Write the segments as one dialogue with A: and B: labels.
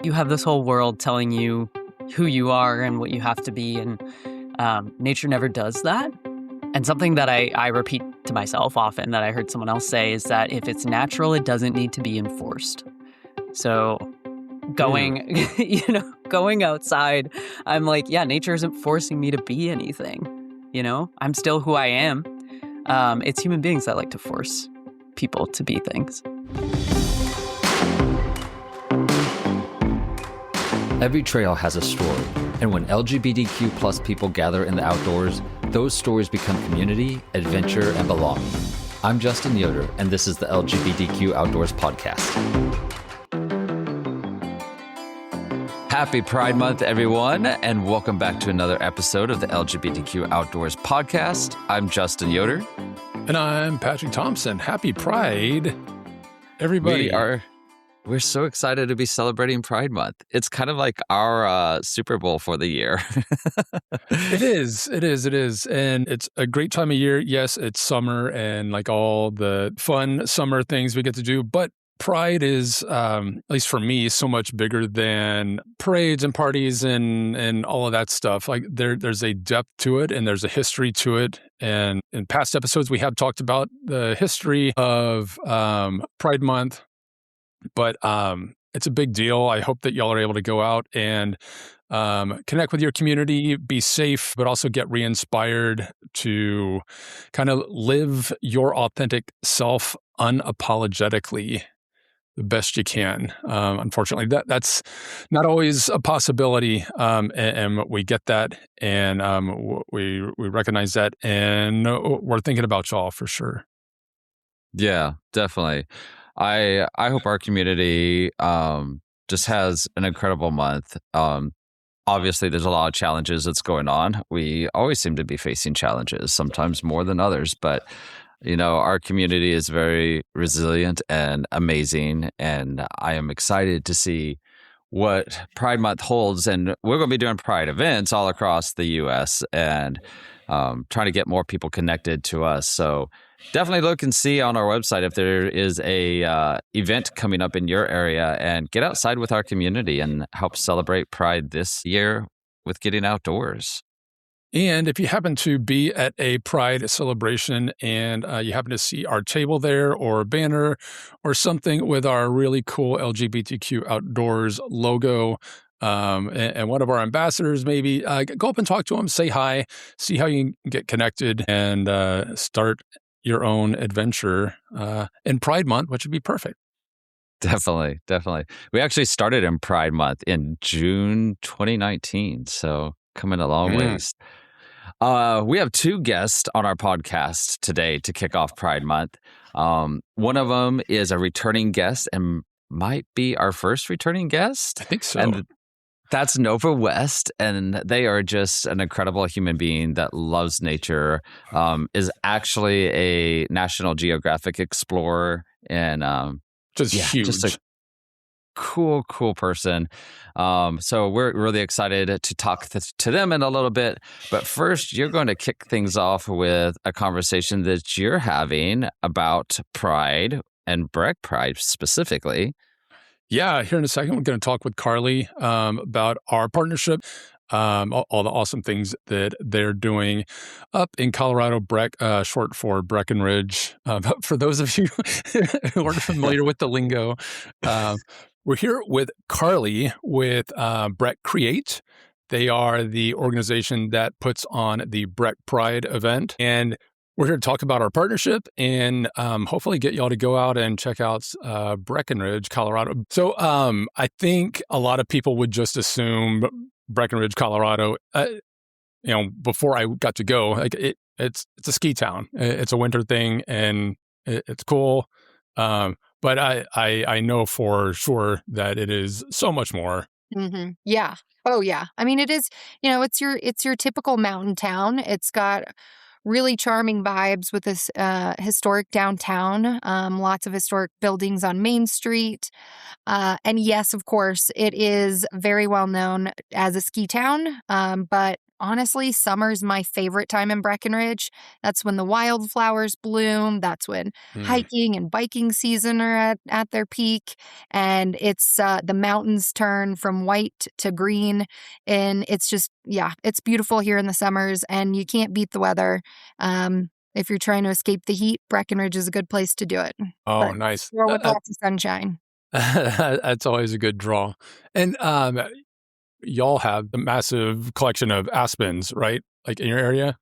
A: You have this whole world telling you who you are and what you have to be, and nature never does that. And something that I repeat to myself often that I heard someone else say is that if it's natural, it doesn't need to be enforced. So going, going outside, I'm like, yeah, nature isn't forcing me to be anything. I'm still who I am. It's human beings that like to force people to be things.
B: Every trail has a story, and when LGBTQ plus people gather in the outdoors, those stories become community, adventure, and belonging. I'm Justin Yoder, and this is the LGBTQ Outdoors Podcast. Happy Pride Month, everyone, and welcome back to another episode of the LGBTQ Outdoors Podcast. I'm Justin Yoder.
C: And I'm Patrick Thompson. Happy Pride, everybody.
B: We're so excited to be celebrating Pride Month. It's kind of like our Super Bowl for the year.
C: It is. And it's a great time of year. Yes, it's summer and like all the fun summer things we get to do. But Pride is, at least for me, so much bigger than parades and parties and all of that stuff. Like there's a depth to it and there's a history to it. And in past episodes, we have talked about the history of Pride Month. But it's a big deal. I hope that y'all are able to go out and connect with your community, be safe, but also get re-inspired to kind of live your authentic self unapologetically the best you can. Unfortunately, that's not always a possibility, and we get that, and we recognize that, and we're thinking about y'all for sure.
B: Yeah, definitely. I hope our community just has an incredible month. Obviously, there's a lot of challenges that's going on. We always seem to be facing challenges, sometimes more than others. But, our community is very resilient and amazing. And I am excited to see what Pride Month holds. And we're going to be doing Pride events all across the U.S. and trying to get more people connected to us. So definitely look and see on our website if there is a event coming up in your area, and get outside with our community and help celebrate Pride this year with getting outdoors.
C: And if you happen to be at a Pride celebration and you happen to see our table there or a banner or something with our really cool LGBTQ Outdoors logo, and one of our ambassadors, maybe go up and talk to them, say hi, see how you can get connected, and start your own adventure in Pride Month, which would be perfect.
B: Definitely. We actually started in Pride Month in June 2019, so coming a long ways. We have two guests on our podcast today to kick off Pride Month. One of them is a returning guest and might be our first returning guest.
C: I think so.
B: And that's Nova West, and they are just an incredible human being that loves nature, is actually a National Geographic Explorer, and
C: huge.
B: Just a cool person. So we're really excited to talk to them in a little bit. But first, you're going to kick things off with a conversation that you're having about Pride and Breck Pride specifically.
C: Yeah, here in a second, we're going to talk with Carly about our partnership, all the awesome things that they're doing up in Colorado, Breck, short for Breckenridge. But for those of you who aren't familiar with the lingo, we're here with Carly with Breck Create. They are the organization that puts on the Breck Pride event. And we're here to talk about our partnership and hopefully get y'all to go out and check out Breckenridge, Colorado. So I think a lot of people would just assume Breckenridge, Colorado, before I got to go, like it's a ski town. It's a winter thing and it's cool. But I know for sure that it is so much more.
D: Mm-hmm. Yeah. Oh, yeah. I mean, it is, it's your typical mountain town. It's got really charming vibes with this historic downtown, lots of historic buildings on Main Street. And yes, of course, it is very well known as a ski town, but honestly, summer's my favorite time in Breckenridge. That's when the wildflowers bloom. That's when hiking and biking season are at their peak. And it's the mountains turn from white to green. And it's just, yeah, it's beautiful here in the summers, and you can't beat the weather. If you're trying to escape the heat, Breckenridge is a good place to do it.
C: Oh,
D: But
C: nice.
D: or with lots of sunshine.
C: That's always a good draw. And y'all have a massive collection of aspens, right? Like in your area?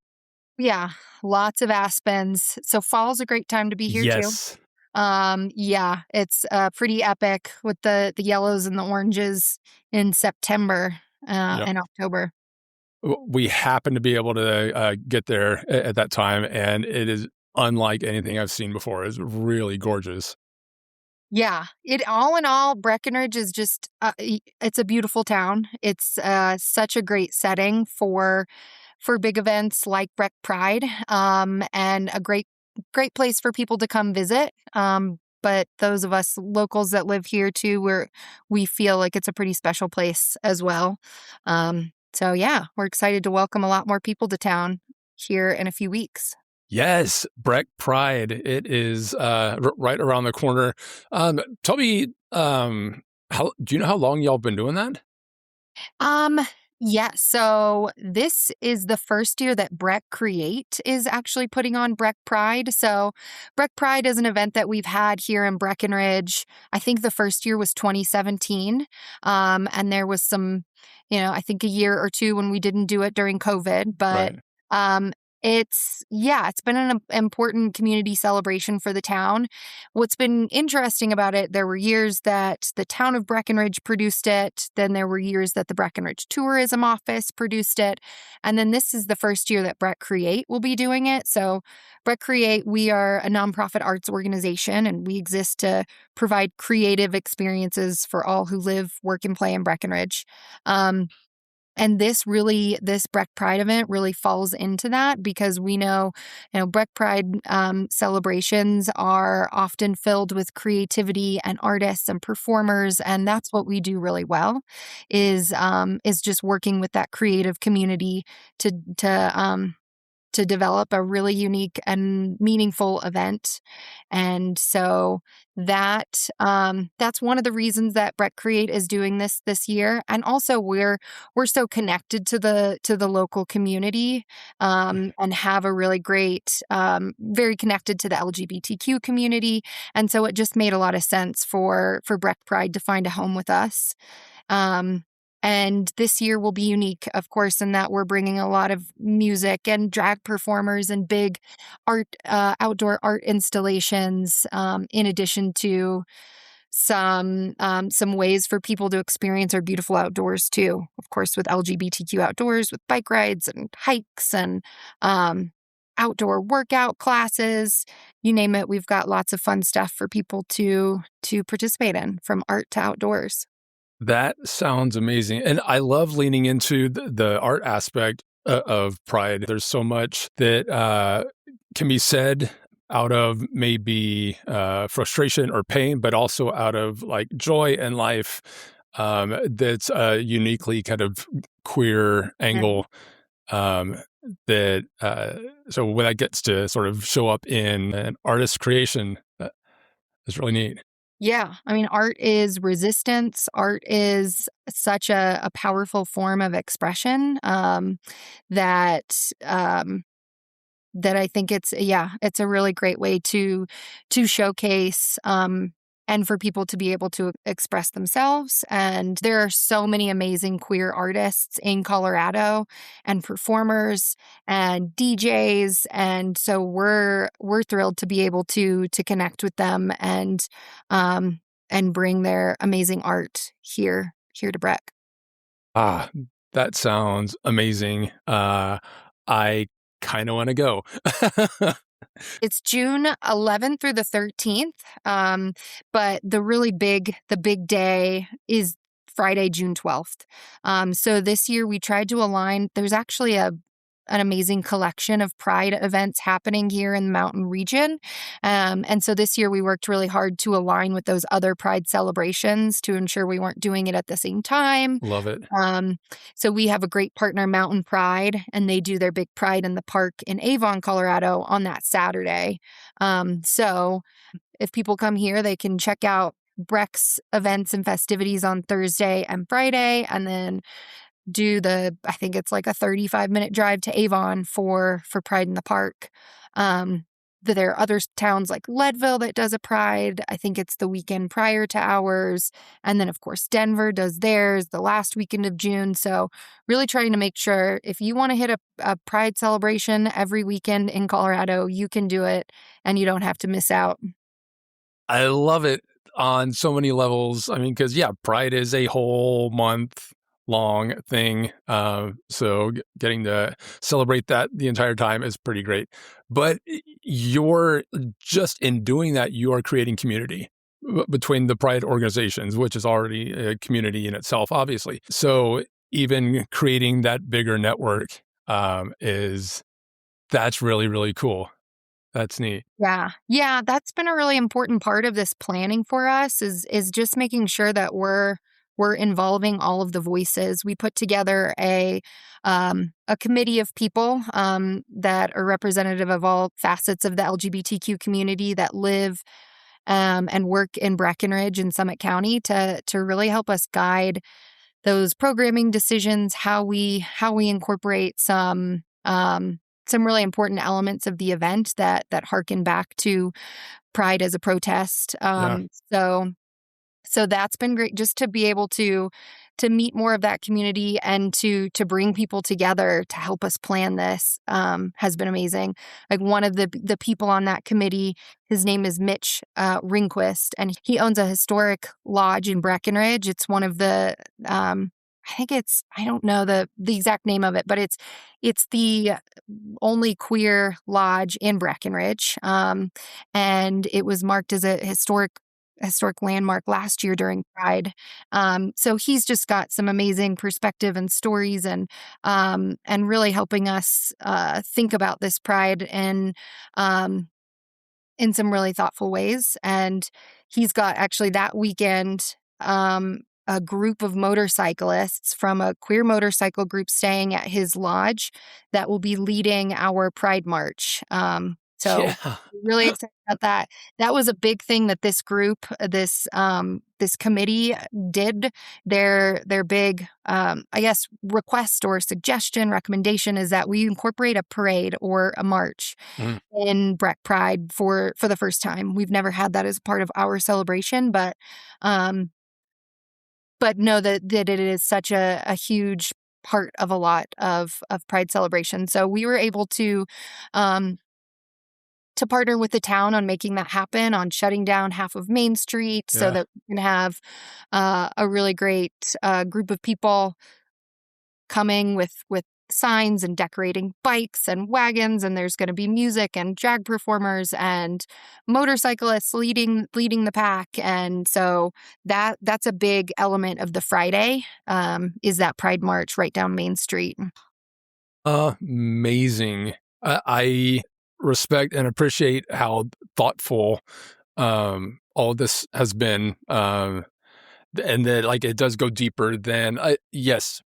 D: Yeah, lots of aspens. So fall's a great time to be here too.
C: Yes.
D: Yeah, it's pretty epic with the yellows and the oranges in September
C: Yep.
D: and October.
C: We happen to be able to get there at that time, and it is unlike anything I've seen before. It's really gorgeous.
D: Yeah, all in all, Breckenridge is just it's a beautiful town. It's such a great setting for big events like Breck Pride, and a great place for people to come visit. But those of us locals that live here too, we feel like it's a pretty special place as well. So yeah, we're excited to welcome a lot more people to town here in a few weeks.
C: Yes, Breck Pride. It is right around the corner. Tell me, how do you know how long y'all been doing that?
D: Um, yeah, so this is the first year that Breck Create is actually putting on Breck Pride. So Breck Pride is an event that we've had here in Breckenridge. I think the first year was 2017. And there was some, I think a year or two when we didn't do it during COVID, but
C: Right.
D: it's been an important community celebration for the town. What's been interesting about it, there were years that the town of Breckenridge produced it. Then there were years that the Breckenridge Tourism Office produced it. And then this is the first year that Breck Create will be doing it. So Breck Create, we are a nonprofit arts organization, and we exist to provide creative experiences for all who live, work, and play in Breckenridge. And this Breck Pride event really falls into that, because we know, Breck Pride celebrations are often filled with creativity and artists and performers, and that's what we do really well, is just working with that creative community to to develop a really unique and meaningful event. And so that's one of the reasons that Breck Create is doing this year. And also we're so connected to the local community, and have a really great, very connected to the LGBTQ community. And so it just made a lot of sense for Breck Pride to find a home with us. And this year will be unique, of course, in that we're bringing a lot of music and drag performers and big outdoor art installations, in addition to some ways for people to experience our beautiful outdoors too. Of course, with LGBTQ outdoors, with bike rides and hikes and outdoor workout classes, you name it. We've got lots of fun stuff for people to participate in, from art to outdoors.
C: That sounds amazing. And I love leaning into the art aspect of Pride. There's so much that can be said out of maybe frustration or pain, but also out of like joy and life, that's a uniquely kind of queer angle. That so when that gets to sort of show up in an artist's creation, it's really neat.
D: Yeah. I mean, art is resistance. Art is such a powerful form of expression, that that I think it's a really great way to showcase, and for people to be able to express themselves. And there are so many amazing queer artists in Colorado, and performers and DJs, and so we're thrilled to be able to connect with them and bring their amazing art here to Breck.
C: Ah, that sounds amazing. I kind of want to go.
D: It's June 11th through the 13th, but the big day is Friday, June 12th. So this year we tried to align. There's actually a an amazing collection of Pride events happening here in the mountain region. And so this year we worked really hard to align with those other Pride celebrations to ensure we weren't doing it at the same time.
C: Love it.
D: So we have a great partner, Mountain Pride, and they do their big Pride in the park in Avon, Colorado on that Saturday. So if people come here, they can check out Breck's events and festivities on Thursday and Friday, and then do I think it's like a 35-minute drive to Avon for Pride in the Park. There are other towns like Leadville that does a Pride. I think it's the weekend prior to ours. And then, of course, Denver does theirs the last weekend of June. So really trying to make sure if you want to hit a Pride celebration every weekend in Colorado, you can do it and you don't have to miss out.
C: I love it on so many levels. I mean, because, yeah, Pride is a whole month long thing. So getting to celebrate that the entire time is pretty great. But you're just in doing that, you are creating community between the Pride organizations, which is already a community in itself, obviously. So even creating that bigger network that's really, really cool. That's neat.
D: Yeah. Yeah, that's been a really important part of this planning for us is just making sure that we're involving all of the voices. We put together a committee of people that are representative of all facets of the LGBTQ community that live and work in Breckenridge and Summit County to really help us guide those programming decisions, how we incorporate some really important elements of the event that harken back to Pride as a protest. So that's been great, just to be able to meet more of that community and to bring people together to help us plan this has been amazing. Like one of the people on that committee, his name is Mitch Ringquist, and he owns a historic lodge in Breckenridge. It's one of the I don't know the exact name of it, but it's the only queer lodge in Breckenridge. And it was marked as a historic landmark last year during Pride. So he's just got some amazing perspective and stories and really helping us think about this Pride in some really thoughtful ways. And he's got actually that weekend a group of motorcyclists from a queer motorcycle group staying at his lodge that will be leading our Pride March. So really excited about that. That was a big thing that this group, this committee did. Their big, request or recommendation is that we incorporate a parade or a march in Breck Pride for the first time. We've never had that as part of our celebration, but know that it is such a huge part of a lot of Pride celebration. So we were able to partner with the town on making that happen, on shutting down half of Main Street so that we can have a really great group of people coming with signs and decorating bikes and wagons, and there's going to be music and drag performers and motorcyclists leading the pack. And so that's a big element of the Friday is that Pride March right down Main Street.
C: Amazing. I respect and appreciate how thoughtful all of this has been, and that it does go deeper than yes.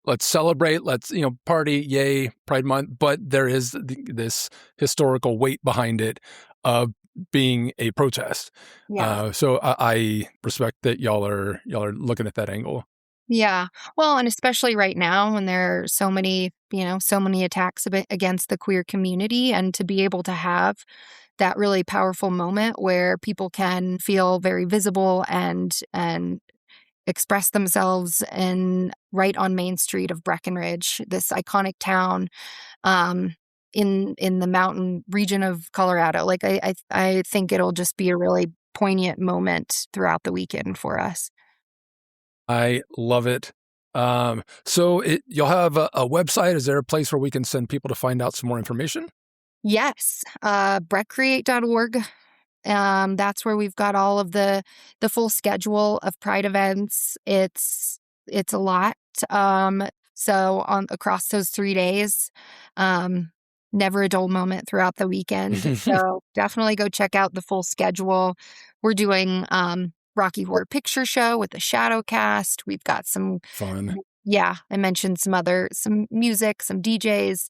C: Let's celebrate. Let's party. Yay, Pride Month! But there is this historical weight behind it of being a protest.
D: Yeah.
C: So I respect that y'all are looking at that angle.
D: Yeah. Well, and especially right now when there are so many attacks against the queer community, and to be able to have that really powerful moment where people can feel very visible and express themselves right on Main Street of Breckenridge, this iconic town in the mountain region of Colorado. I think it'll just be a really poignant moment throughout the weekend for us.
C: I love it. So you'll have a website. Is there a place where we can send people to find out some more information?
D: Yes, breckcreate.org. That's where we've got all of the full schedule of Pride events. It's a lot. So across those 3 days, never a dull moment throughout the weekend. So definitely go check out the full schedule. We're doing Rocky Horror Picture Show with the Shadow Cast. We've got some
C: Fun.
D: yeah, I mentioned some music, some DJs,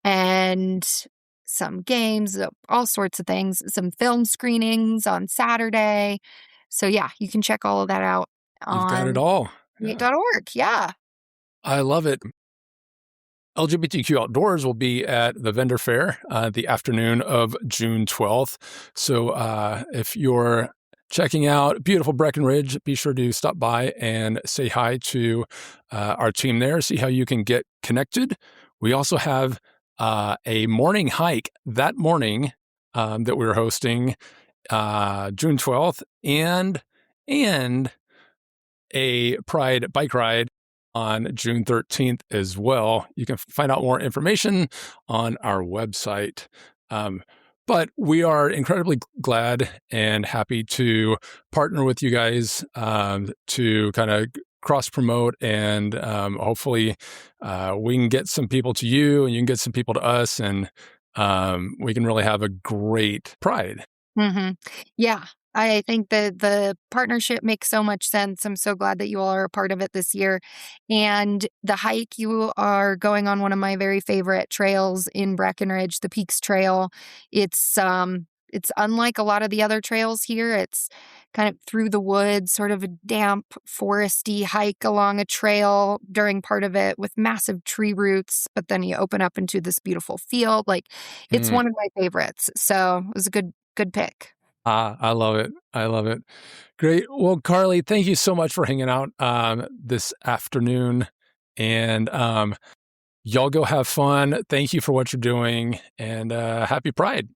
D: and some games, all sorts of things, some film screenings on Saturday. So yeah, you can check all of that out
C: You've got it
D: on
C: all. Yeah.
D: create.org. Yeah.
C: I love it. LGBTQ Outdoors will be at the vendor fair the afternoon of June 12th. So if you're checking out beautiful Breckenridge, be sure to stop by and say hi to our team there, see how you can get connected. We also have a morning hike that morning that we're hosting June 12th and a Pride bike ride on June 13th as well. You can find out more information on our website. But we are incredibly glad and happy to partner with you guys to kind of cross promote and hopefully we can get some people to you and you can get some people to us and we can really have a great Pride.
D: Mm-hmm. Yeah. I think that the partnership makes so much sense. I'm so glad that you all are a part of it this year. And the hike, you are going on one of my very favorite trails in Breckenridge, the Peaks Trail. It's unlike a lot of the other trails here. It's kind of through the woods, sort of a damp, foresty hike along a trail during part of it with massive tree roots, but then you open up into this beautiful field. Like it's one of my favorites. So it was a good pick.
C: I love it. I love it. Great. Well, Carly, thank you so much for hanging out this afternoon. And y'all go have fun. Thank you for what you're doing. And happy Pride.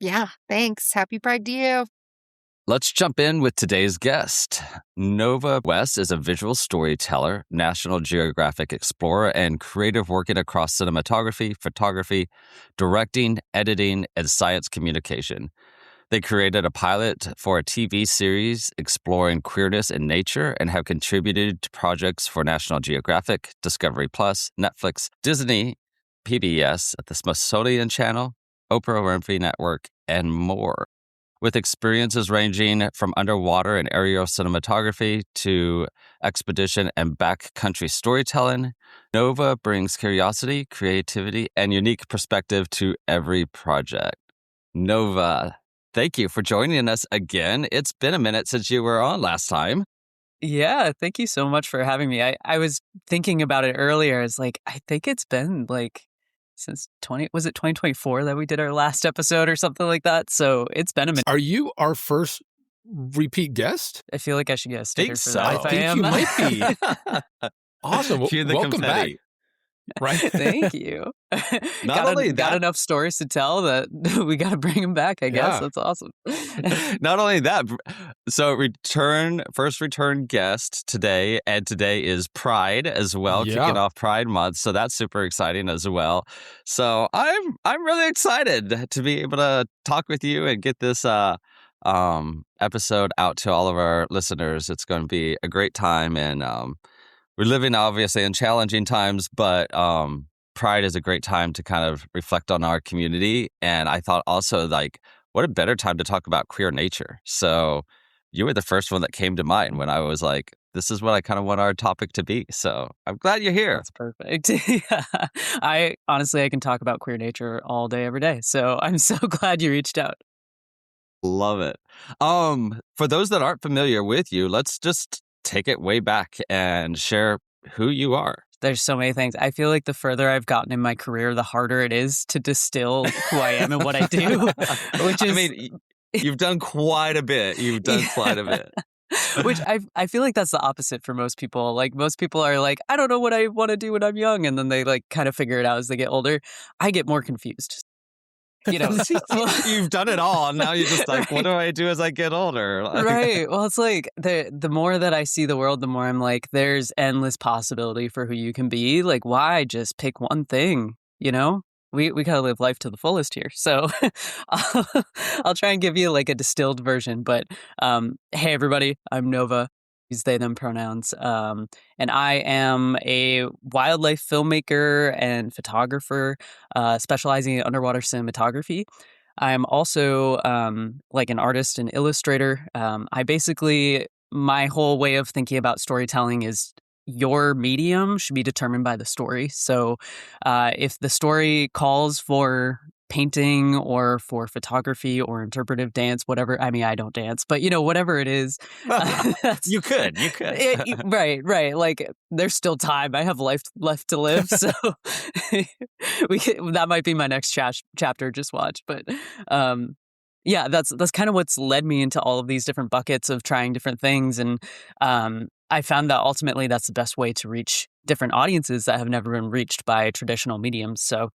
D: Yeah, thanks. Happy Pride to you.
B: Let's jump in with today's guest. Nova West is a visual storyteller, National Geographic Explorer, and creative working across cinematography, photography, directing, editing, and science communication. They created a pilot for a TV series exploring queerness in nature and have contributed to projects for National Geographic, Discovery Plus, Netflix, Disney, PBS, the Smithsonian Channel, Oprah Winfrey Network, and more. With experiences ranging from underwater and aerial cinematography to expedition and backcountry storytelling, Nova brings curiosity, creativity, and unique perspective to every project. Nova, thank you for joining us again. It's been a minute since you were on last time.
A: Yeah, thank you so much for having me. I was thinking about it earlier. It's like, I think it's been like since 2024 that we did our last episode or something like that. So it's been a minute.
C: Are you our first repeat guest?
A: I feel like I should get a sticker for
B: so.
A: that.
C: I think you might be. Awesome.
B: Cue the
C: Welcome
B: confetti.
C: back. Right.
A: Thank you.
B: Not
A: got enough stories to tell that we got to bring them back, I guess.
C: Yeah.
A: That's awesome.
B: Not only that, so first return guest today, and today is Pride as well,
C: Yeah.
B: kicking off Pride Month. So that's super exciting as well. So I'm really excited to be able to talk with you and get this episode out to all of our listeners. It's going to be a great time, and we're living obviously in challenging times, but Pride is a great time to kind of reflect on our community. And I thought also, like, what a better time to talk about queer nature. So you were the first one that came to mind when I was like, this is what I kind of want our topic to be. So I'm glad you're here.
A: That's perfect. Yeah. I can talk about queer nature all day, every day. So I'm so glad you reached out.
B: Love it. For those that aren't familiar with you, let's just take it way back and share who you are.
A: There's so many things. I feel like the further I've gotten in my career, the harder it is to distill who I am and what I do. Which is,
B: I mean, you've done quite a bit.
A: Which I feel like that's the opposite for most people. Like most people are like, I don't know what I want to do when I'm young, and then they like kind of figure it out as they get older. I get more confused. You know,
B: you've done it all. Now you're just like, what do I do as I get older?
A: Right. Well, it's like the more that I see the world, the more I'm like, there's endless possibility for who you can be. Like, why just pick one thing? You know, we gotta live life to the fullest here. So I'll try and give you like a distilled version. But hey, everybody, I'm Nova. use they, them pronouns. And I am a wildlife filmmaker and photographer, specializing in underwater cinematography. I'm also like an artist and illustrator. My whole way of thinking about storytelling is your medium should be determined by the story. So if the story calls for painting or for photography or interpretive dance, whatever. I mean, I don't dance, but whatever it is.
B: You could.
A: Right. Like there's still time. I have life left to live. So that might be my next chapter. Just watch. But yeah, that's kind of what's led me into all of these different buckets of trying different things. And I found that ultimately that's the best way to reach different audiences that have never been reached by traditional mediums. So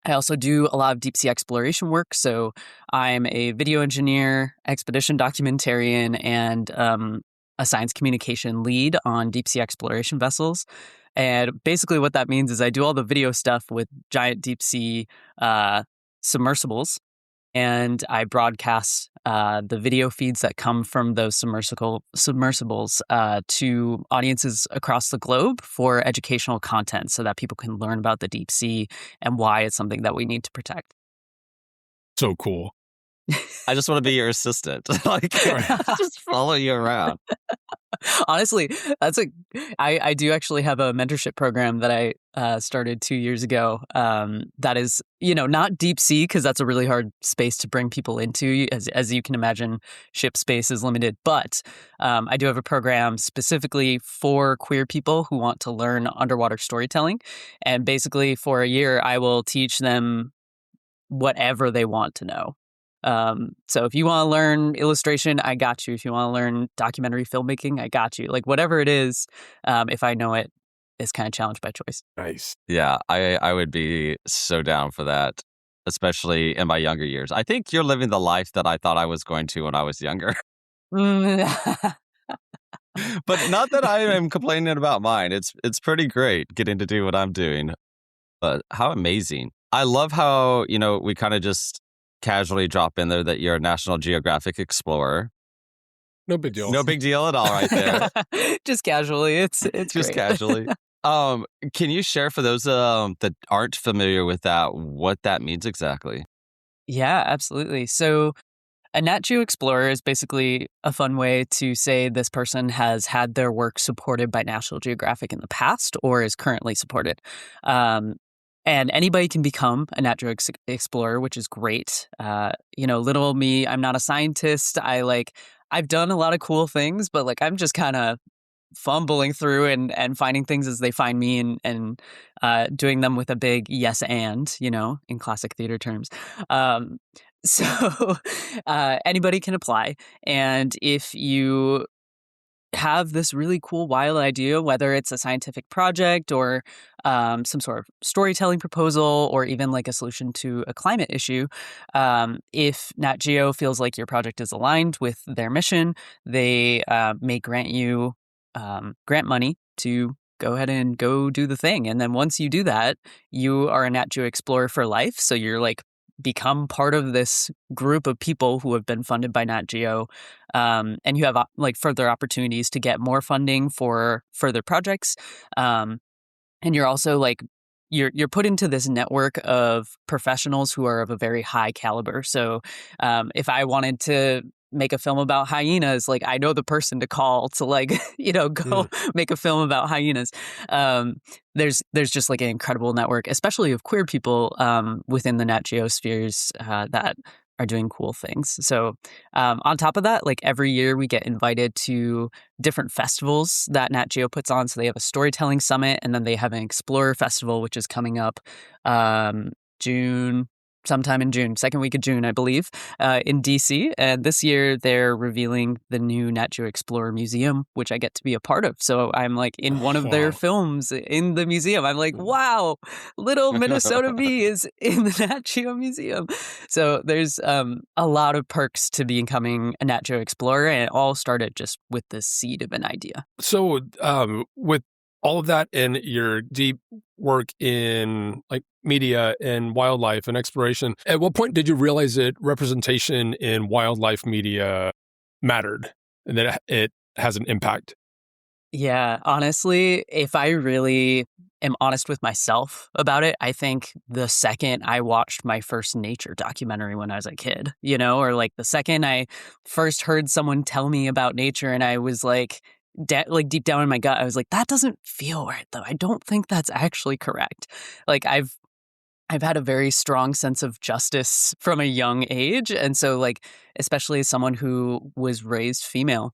A: I also do a lot of deep sea exploration work. So I'm a video engineer, expedition documentarian, and a science communication lead on deep sea exploration vessels. And basically what that means is I do all the video stuff with giant deep sea submersibles. And I broadcast the video feeds that come from those submersibles to audiences across the globe for educational content so that people can learn about the deep sea and why it's something that we need to protect.
C: So cool.
B: I just want to be your assistant. Like, just follow you around.
A: Honestly, I do actually have a mentorship program that I started 2 years ago. That is, not deep sea because that's a really hard space to bring people into. As you can imagine, ship space is limited. But I do have a program specifically for queer people who want to learn underwater storytelling. And basically, for a year, I will teach them whatever they want to know. So if you want to learn illustration, I got you. If you want to learn documentary filmmaking, I got you. Like whatever it is, if I know it, is kind of challenged by choice.
C: Nice.
B: Yeah, I would be so down for that, especially in my younger years. I think you're living the life that I thought I was going to when I was younger. But not that I am complaining about mine. It's pretty great getting to do what I'm doing. But how amazing. I love how, we kind of just casually drop in there that you're a National Geographic Explorer.
C: No big deal.
B: No big deal at all right there.
A: Just casually. It's
B: just
A: great.
B: Casually. Can you share for those that aren't familiar with that, what that means exactly?
A: Yeah, absolutely. So a Nat Geo Explorer is basically a fun way to say this person has had their work supported by National Geographic in the past or is currently supported. And anybody can become a Nat Geo Explorer, which is great. Little me, I'm not a scientist. I've done a lot of cool things, but I'm just kind of fumbling through and finding things as they find me and doing them with a big yes and, in classic theater terms. So anybody can apply. And if you have this really cool, wild idea, whether it's a scientific project or some sort of storytelling proposal or even like a solution to a climate issue, if Nat Geo feels like your project is aligned with their mission, they may grant you grant money to go ahead and go do the thing. And then once you do that, you are a Nat Geo Explorer for life. So you're become part of this group of people who have been funded by Nat Geo, and you have further opportunities to get more funding for further projects, and you're also you're put into this network of professionals who are of a very high caliber. So if I wanted to make a film about hyenas, I know the person to call to go make a film about hyenas. There's just an incredible network, especially of queer people within the Nat Geo spheres that are doing cool things. So on top of that, every year we get invited to different festivals that Nat Geo puts on. So they have a storytelling summit, and then they have an Explorer Festival, which is coming up sometime in June, second week of June, I believe, in DC. And this year they're revealing the new Nat Geo Explorer Museum, which I get to be a part of. So I'm in one of their films in the museum. I'm wow, little Minnesota me is in the Nat Geo Museum. So there's a lot of perks to becoming a Nat Geo Explorer, and it all started just with the seed of an idea.
C: So with all of that and your deep work in media and wildlife and exploration, at what point did you realize that representation in wildlife media mattered and that it has an impact?
A: Yeah, honestly, if I really am honest with myself about it, I think the second I watched my first nature documentary when I was a kid, or like the second I first heard someone tell me about nature and I was like, like deep down in my gut, I was like, that doesn't feel right though. I don't think that's actually correct. Like I've had a very strong sense of justice from a young age. And so like, especially as someone who was raised female,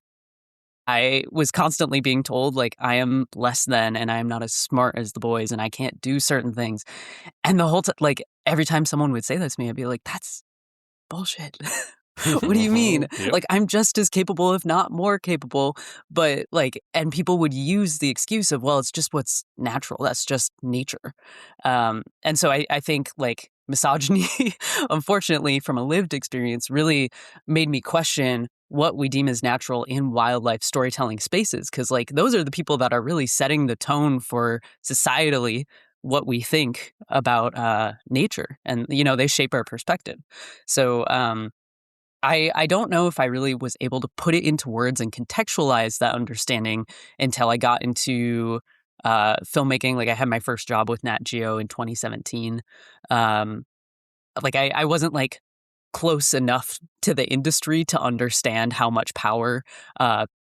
A: I was constantly being told, like, I am less than and I am not as smart as the boys and I can't do certain things. And the whole time, like, every time someone would say this to me, I'd be like, that's bullshit. What do you mean?
C: Yep.
A: Like, I'm just as capable, if not more capable. But, like, and people would use the excuse of, well, it's just what's natural. That's just nature. And so I think, like, misogyny, unfortunately, from a lived experience, really made me question what we deem as natural in wildlife storytelling spaces. Cause, like, those are the people that are really setting the tone for societally what we think about nature. And, they shape our perspective. So, I don't know if I really was able to put it into words and contextualize that understanding until I got into filmmaking. Like I had my first job with Nat Geo in 2017. Um, like I wasn't like close enough to the industry to understand how much power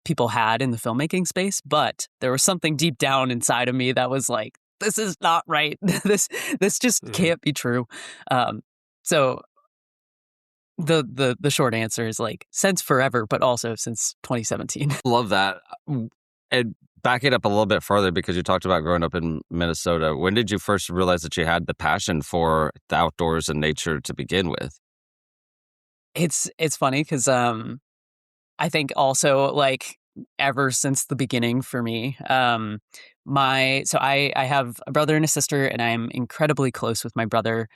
A: people had in the filmmaking space, but there was something deep down inside of me that was like, this is not right. This just can't be true. So the short answer is like since forever, but also since 2017.
B: Love that. And back it up a little bit further because you talked about growing up in Minnesota. When did you first realize that you had the passion for the outdoors and nature to begin with?
A: It's funny because I think also like ever since the beginning for me, I have a brother and a sister, and I'm incredibly close with my brother.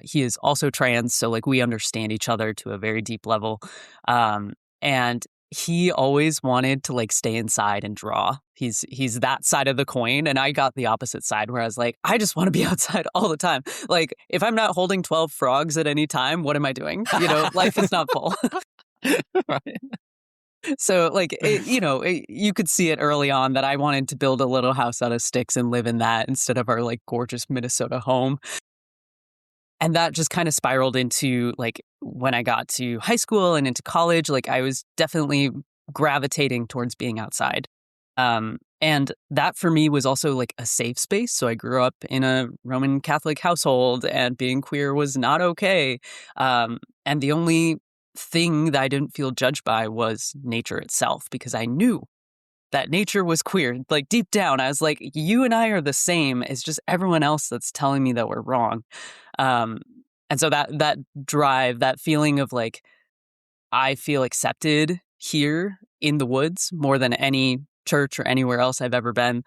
A: He is also trans, so like we understand each other to a very deep level. And he always wanted to like stay inside and draw. He's that side of the coin, and I got the opposite side where I was like, I just want to be outside all the time. Like if I'm not holding 12 frogs at any time, what am I doing? Life is not full.
B: Right.
A: So, like, you could see it early on that I wanted to build a little house out of sticks and live in that instead of our, like, gorgeous Minnesota home. And that just kind of spiraled into, like, when I got to high school and into college, like, I was definitely gravitating towards being outside. And that for me was also, like, a safe space. So I grew up in a Roman Catholic household, and being queer was not okay. And the only thing that I didn't feel judged by was nature itself, because I knew that nature was queer. Like deep down, I was like, you and I are the same. It's just everyone else that's telling me that we're wrong. Um, and so that drive, that feeling of like, I feel accepted here in the woods more than any church or anywhere else I've ever been.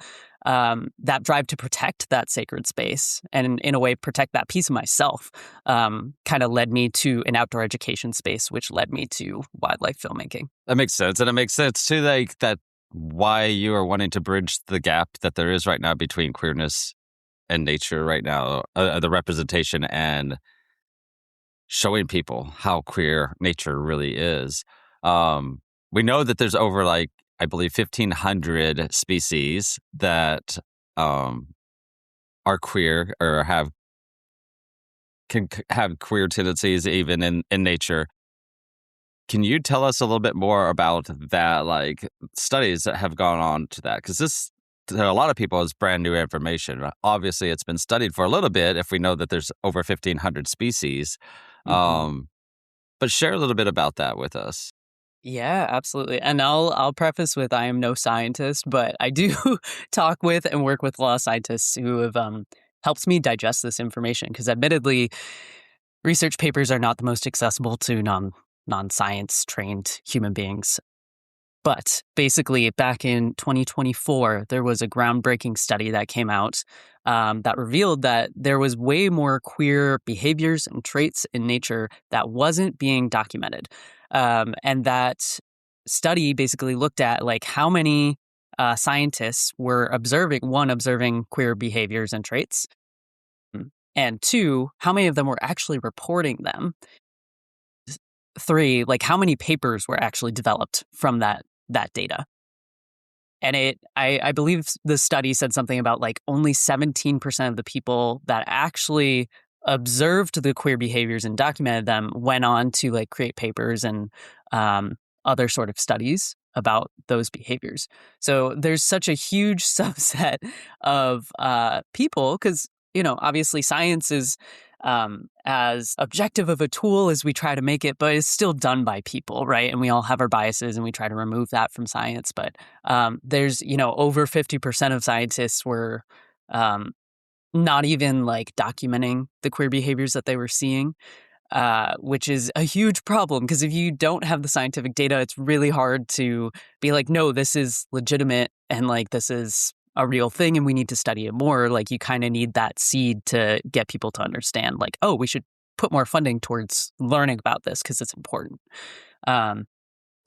A: That drive to protect that sacred space and in a way protect that piece of myself kind of led me to an outdoor education space, which led me to wildlife filmmaking.
B: That makes sense. And it makes sense too, like that why you are wanting to bridge the gap that there is right now between queerness and nature right now, the representation and showing people how queer nature really is. We know that there's over like, I believe 1,500 species that are queer or can have queer tendencies even in nature. Can you tell us a little bit more about that, like studies that have gone on to that? Because this, to a lot of people, is brand new information. Obviously, it's been studied for a little bit if we know that there's over 1,500 species.
A: Mhm.
B: But share a little bit about that with us.
A: Yeah, absolutely. And I'll preface with I am no scientist, but I do talk with and work with a lot of scientists who have helped me digest this information because admittedly research papers are not the most accessible to non-science trained human beings. But basically, back in 2024, there was a groundbreaking study that came out that revealed that there was way more queer behaviors and traits in nature that wasn't being documented. And that study basically looked at like how many scientists were observing queer behaviors and traits, and two, how many of them were actually reporting them. Three, like how many papers were actually developed from that data. And I believe the study said something about like only 17% of the people that actually observed the queer behaviors and documented them went on to like create papers and other sort of studies about those behaviors. So there's such a huge subset of people because, obviously science is as objective of a tool as we try to make it, but it's still done by people, right? And we all have our biases and we try to remove that from science. But there's, over 50% of scientists were not even like documenting the queer behaviors that they were seeing, which is a huge problem because if you don't have the scientific data, it's really hard to be like, no, this is legitimate and like this is a real thing and we need to study it more. Like you kind of need that seed to get people to understand like, oh, we should put more funding towards learning about this because it's important.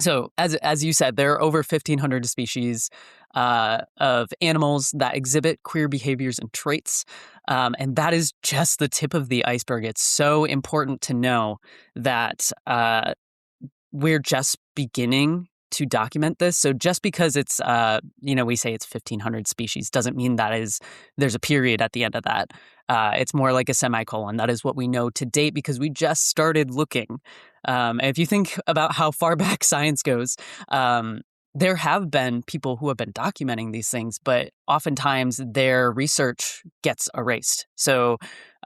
A: So as you said, there are over 1,500 species of animals that exhibit queer behaviors and traits. And that is just the tip of the iceberg. It's so important to know that we're just beginning to document this. So just because it's, we say it's 1,500 species doesn't mean there's a period at the end of that. It's more like a semicolon. That is what we know to date because we just started looking. And if you think about how far back science goes, there have been people who have been documenting these things, but oftentimes their research gets erased. So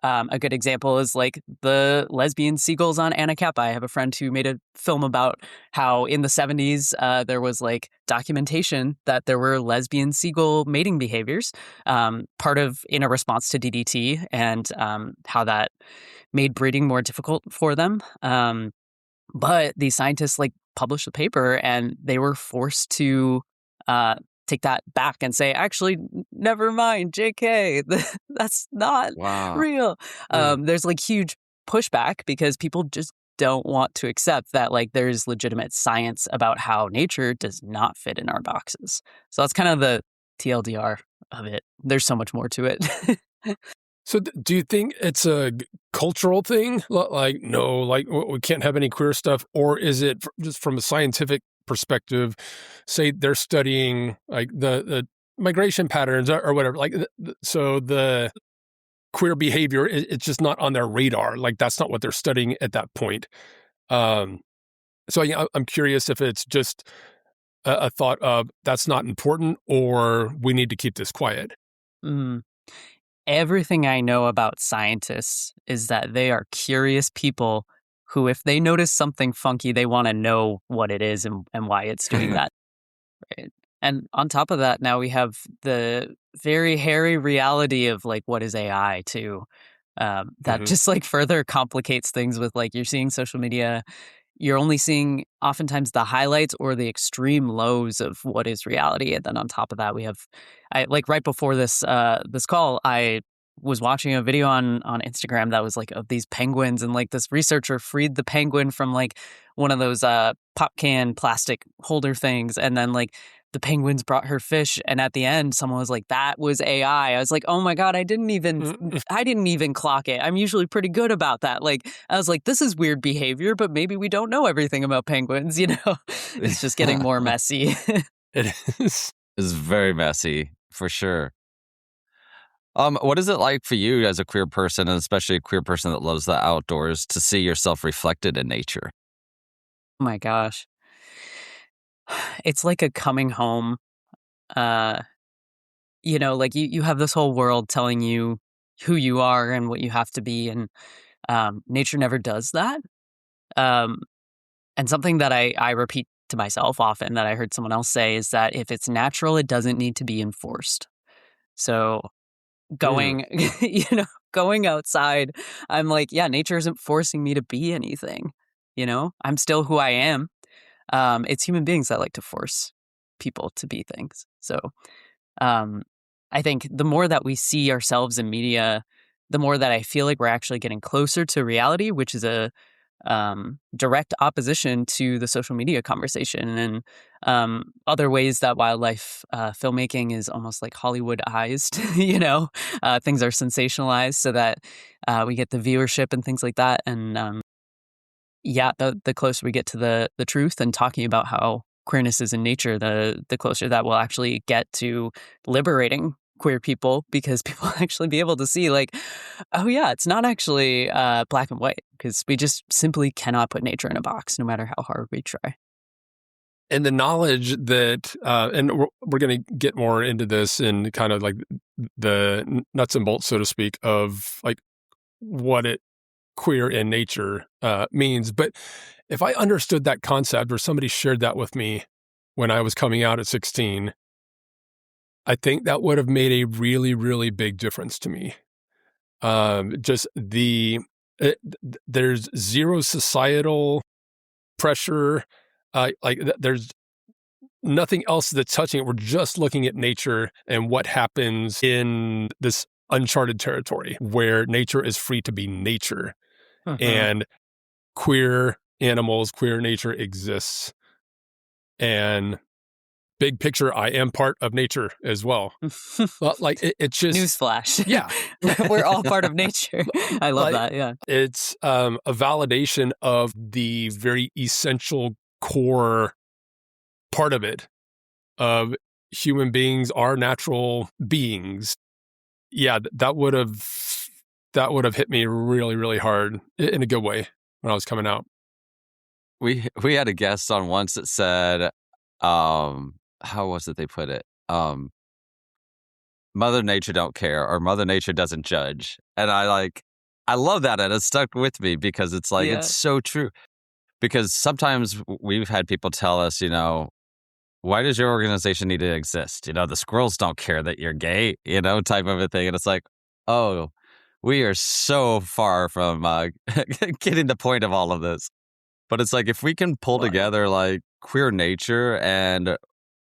A: a good example is like the lesbian seagulls on Anacapa. I have a friend who made a film about how in the 70s there was like documentation that there were lesbian seagull mating behaviors, in a response to DDT and how that made breeding more difficult for them. But these scientists like published the paper and they were forced to take that back and say, actually, never mind, JK, that's not real. There's like huge pushback because people just don't want to accept that like there's legitimate science about how nature does not fit in our boxes. So that's kind of the TLDR of it. There's so much more to it.
C: So do you think it's a cultural thing? Like, no, like we can't have any queer stuff? Or is it just from a scientific perspective, say they're studying like the migration patterns or whatever, like, so the queer behavior, it's just not on their radar. Like that's not what they're studying at that point. So yeah, I'm curious if it's just a thought of that's not important or we need to keep this quiet.
A: Everything I know about scientists is that they are curious people who, if they notice something funky, they want to know what it is and why it's doing that. Right. And on top of that, now we have the very hairy reality of like, what is AI too? That just like further complicates things with like, you're seeing social media, you're only seeing oftentimes the highlights or the extreme lows of what is reality. And then on top of that, we have, right before this call, I was watching a video on Instagram that was like of these penguins, and like this researcher freed the penguin from like one of those pop can plastic holder things, and then like the penguins brought her fish, and at the end someone was like, that was AI. I was like, oh my God, I didn't even clock it. I'm usually pretty good about that. Like I was like, this is weird behavior, but maybe we don't know everything about penguins, It's just getting more messy.
C: It is.
B: It's very messy for sure. What is it like for you as a queer person, and especially a queer person that loves the outdoors, to see yourself reflected in nature?
A: Oh my gosh. It's like a coming home. Like you have this whole world telling you who you are and what you have to be, and nature never does that. And something that I repeat to myself often that I heard someone else say is that if it's natural, it doesn't need to be enforced. So going, going outside, I'm like, yeah, nature isn't forcing me to be anything. I'm still who I am. It's human beings that like to force people to be things. So I think the more that we see ourselves in media, the more that I feel like we're actually getting closer to reality, which is a direct opposition to the social media conversation and other ways that wildlife filmmaking is almost like Hollywoodized. Things are sensationalized so that we get the viewership and things like that. And the closer we get to the truth and talking about how queerness is in nature, the closer that we'll actually get to liberating queer people, because people will actually be able to see like, oh yeah, it's not actually black and white, because we just simply cannot put nature in a box no matter how hard we try.
C: And the knowledge that, and we're going to get more into this in kind of like the nuts and bolts, so to speak, of like what it queer in nature means. But if I understood that concept, or somebody shared that with me when I was coming out at 16, I think that would have made a really, really big difference to me. Just there's zero societal pressure. There's nothing else that's touching it. We're just looking at nature and what happens in this uncharted territory where nature is free to be nature. And queer animals, queer nature exists. And big picture, I am part of nature as well. Well, like it's just
A: Newsflash.
C: Yeah.
A: We're all part of nature. I love
C: Like,
A: that. Yeah.
C: It's a validation of the very essential core part of it, of human beings are natural beings. Yeah, that would have hit me really, really hard in a good way when I was coming out.
B: We had a guest on once that said, how was it they put it? Mother Nature don't care, or Mother Nature doesn't judge. And I love that, and it stuck with me because it's like,
A: Yeah.
B: it's so true. Because sometimes we've had people tell us, why does your organization need to exist? The squirrels don't care that you're gay, type of a thing. And it's like, oh, we are so far from getting the point of all of this. But it's like, if we can pull together like queer nature and,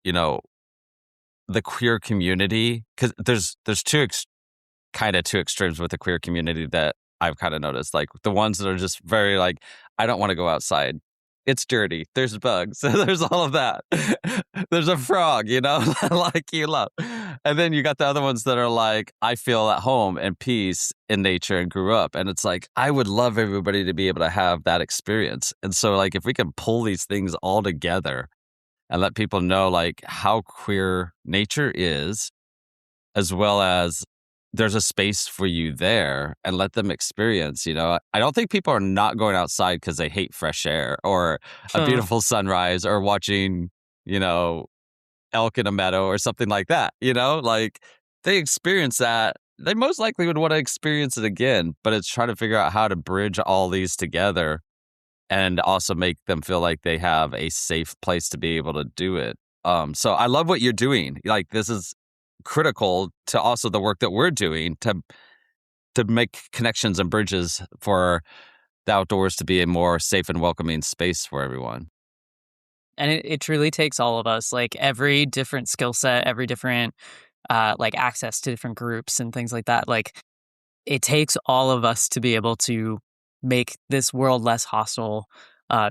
B: the queer community, because there's two extremes with the queer community that I've kind of noticed. Like the ones that are just very like, I don't want to go outside. It's dirty. There's bugs. There's all of that. There's a frog, like you love. And then you got the other ones that are like, I feel at home and peace in nature and grew up. And it's like, I would love everybody to be able to have that experience. And so like, if we can pull these things all together and let people know like how queer nature is, as well as there's a space for you there, and let them experience, I don't think people are not going outside because they hate fresh air or a beautiful sunrise or watching, elk in a meadow or something like that, like they experience that. They most likely would want to experience it again, but it's trying to figure out how to bridge all these together and also make them feel like they have a safe place to be able to do it. So I love what you're doing. Like, this is critical to also the work that we're doing to make connections and bridges for the outdoors to be a more safe and welcoming space for everyone.
A: And it truly takes all of us, like every different skill set, every different like access to different groups and things like that. Like it takes all of us to be able to make this world less hostile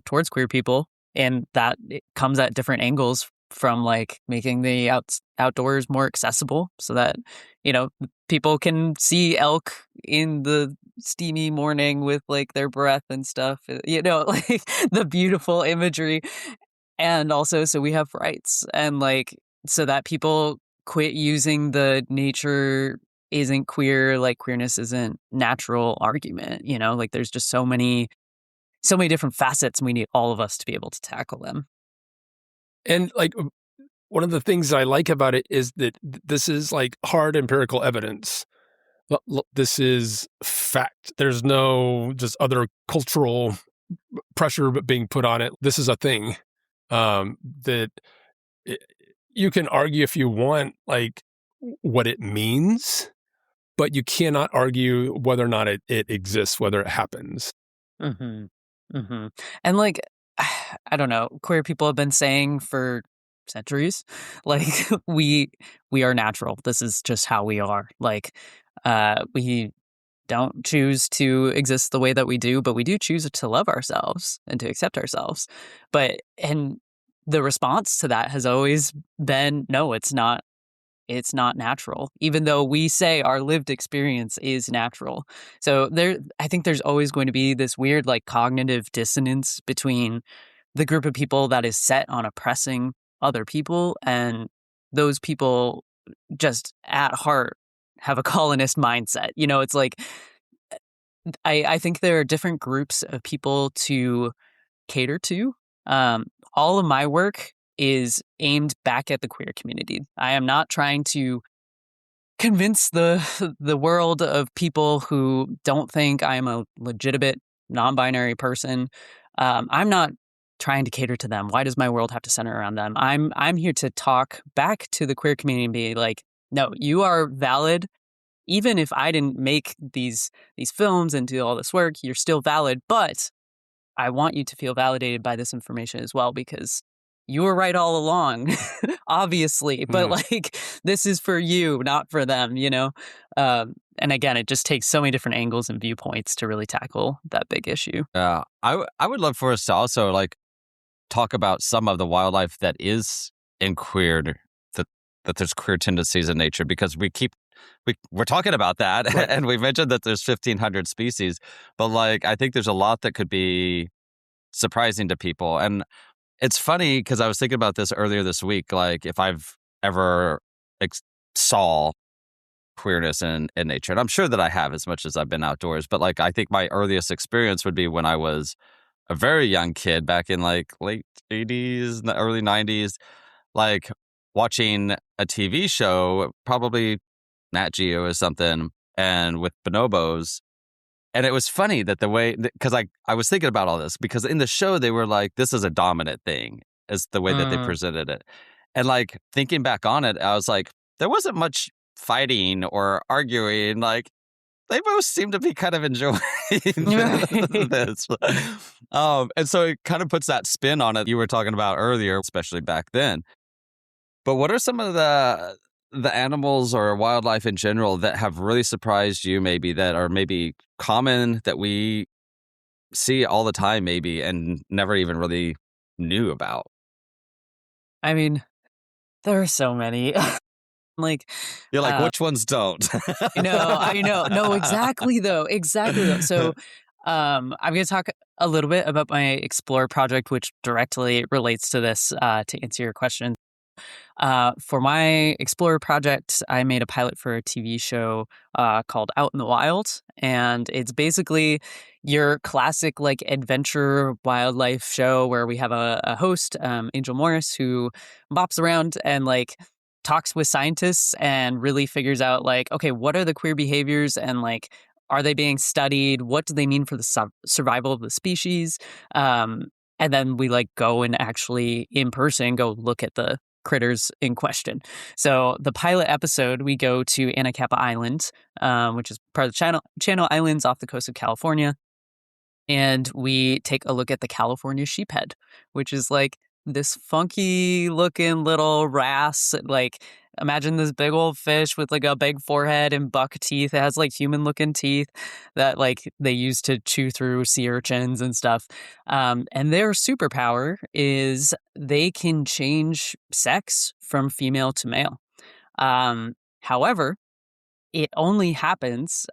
A: towards queer people. And that it comes at different angles, from like making the outdoors more accessible so that, people can see elk in the steamy morning with like their breath and stuff, like the beautiful imagery. And also, so we have rights, and like, so that people quit using the nature isn't queer, like queerness isn't natural argument, like there's just so many different facets, and we need all of us to be able to tackle them.
C: And like, one of the things I like about it is that this is like hard empirical evidence. This is fact. There's no just other cultural pressure being put on it. This is a thing that you can argue if you want, like what it means, but you cannot argue whether or not it exists, whether it happens.
A: And like, I don't know, queer people have been saying for centuries, like we are natural. This is just how we are. Like, we don't choose to exist the way that we do, but we do choose to love ourselves and to accept ourselves. And the response to that has always been, no, it's not natural, even though we say our lived experience is natural. So I think there's always going to be this weird like cognitive dissonance between the group of people that is set on oppressing other people, and those people just at heart have a colonist mindset. It's like I think there are different groups of people to cater to. All of my work is aimed back at the queer community. I am not trying to convince the world of people who don't think I'm a legitimate non-binary person. I'm not trying to cater to them. Why does my world have to center around them? I'm here to talk back to the queer community and be like, no, you are valid. Even if I didn't make these films and do all this work, you're still valid. But I want you to feel validated by this information as well, because you were right all along, obviously. But like, this is for you, not for them, And again, it just takes so many different angles and viewpoints to really tackle that big issue.
B: Yeah, I would love for us to also like talk about some of the wildlife that is in queer, that there's queer tendencies in nature, because we're talking about that, right. And we mentioned that there's 1,500 species, but like I think there's a lot that could be surprising to people. And it's funny because I was thinking about this earlier this week, like if I've ever saw queerness in nature, and I'm sure that I have, as much as I've been outdoors, but like I think my earliest experience would be when I was a very young kid back in like late 80s, early 90s, like watching a TV show, probably Nat Geo or something, and with bonobos. And it was funny that the way, because I was thinking about all this, because in the show they were like, this is a dominant thing, is the way that they presented it. And like thinking back on it, I was like, there wasn't much fighting or arguing. Like they both seem to be kind of enjoying this. And so it kind of puts that spin on it you were talking about earlier, especially back then. But what are some of the animals or wildlife in general that have really surprised you, maybe that are maybe common that we see all the time, maybe, and never even really knew about?
A: I mean, there are so many. Like,
B: you're like, which ones don't?
A: I know. No, exactly though. So, I'm going to talk a little bit about my Explore project, which directly relates to this, to answer your question. For my Explorer project, I made a pilot for a TV show called Out in the Wild. And it's basically your classic like adventure wildlife show where we have a host, Angel Morris, who bops around and like talks with scientists and really figures out like, okay, what are the queer behaviors and like, are they being studied? What do they mean for the survival of the species? And then we like go and actually in person go look at the critters in question. So the pilot episode, we go to Anacapa Island, which is part of the Channel Islands off the coast of California. And we take a look at the California sheephead, which is like this funky looking little wrasse. Like imagine this big old fish with like a big forehead and buck teeth. It has like human looking teeth that like they use to chew through sea urchins and stuff. And their superpower is they can change sex from female to male. However, it only happens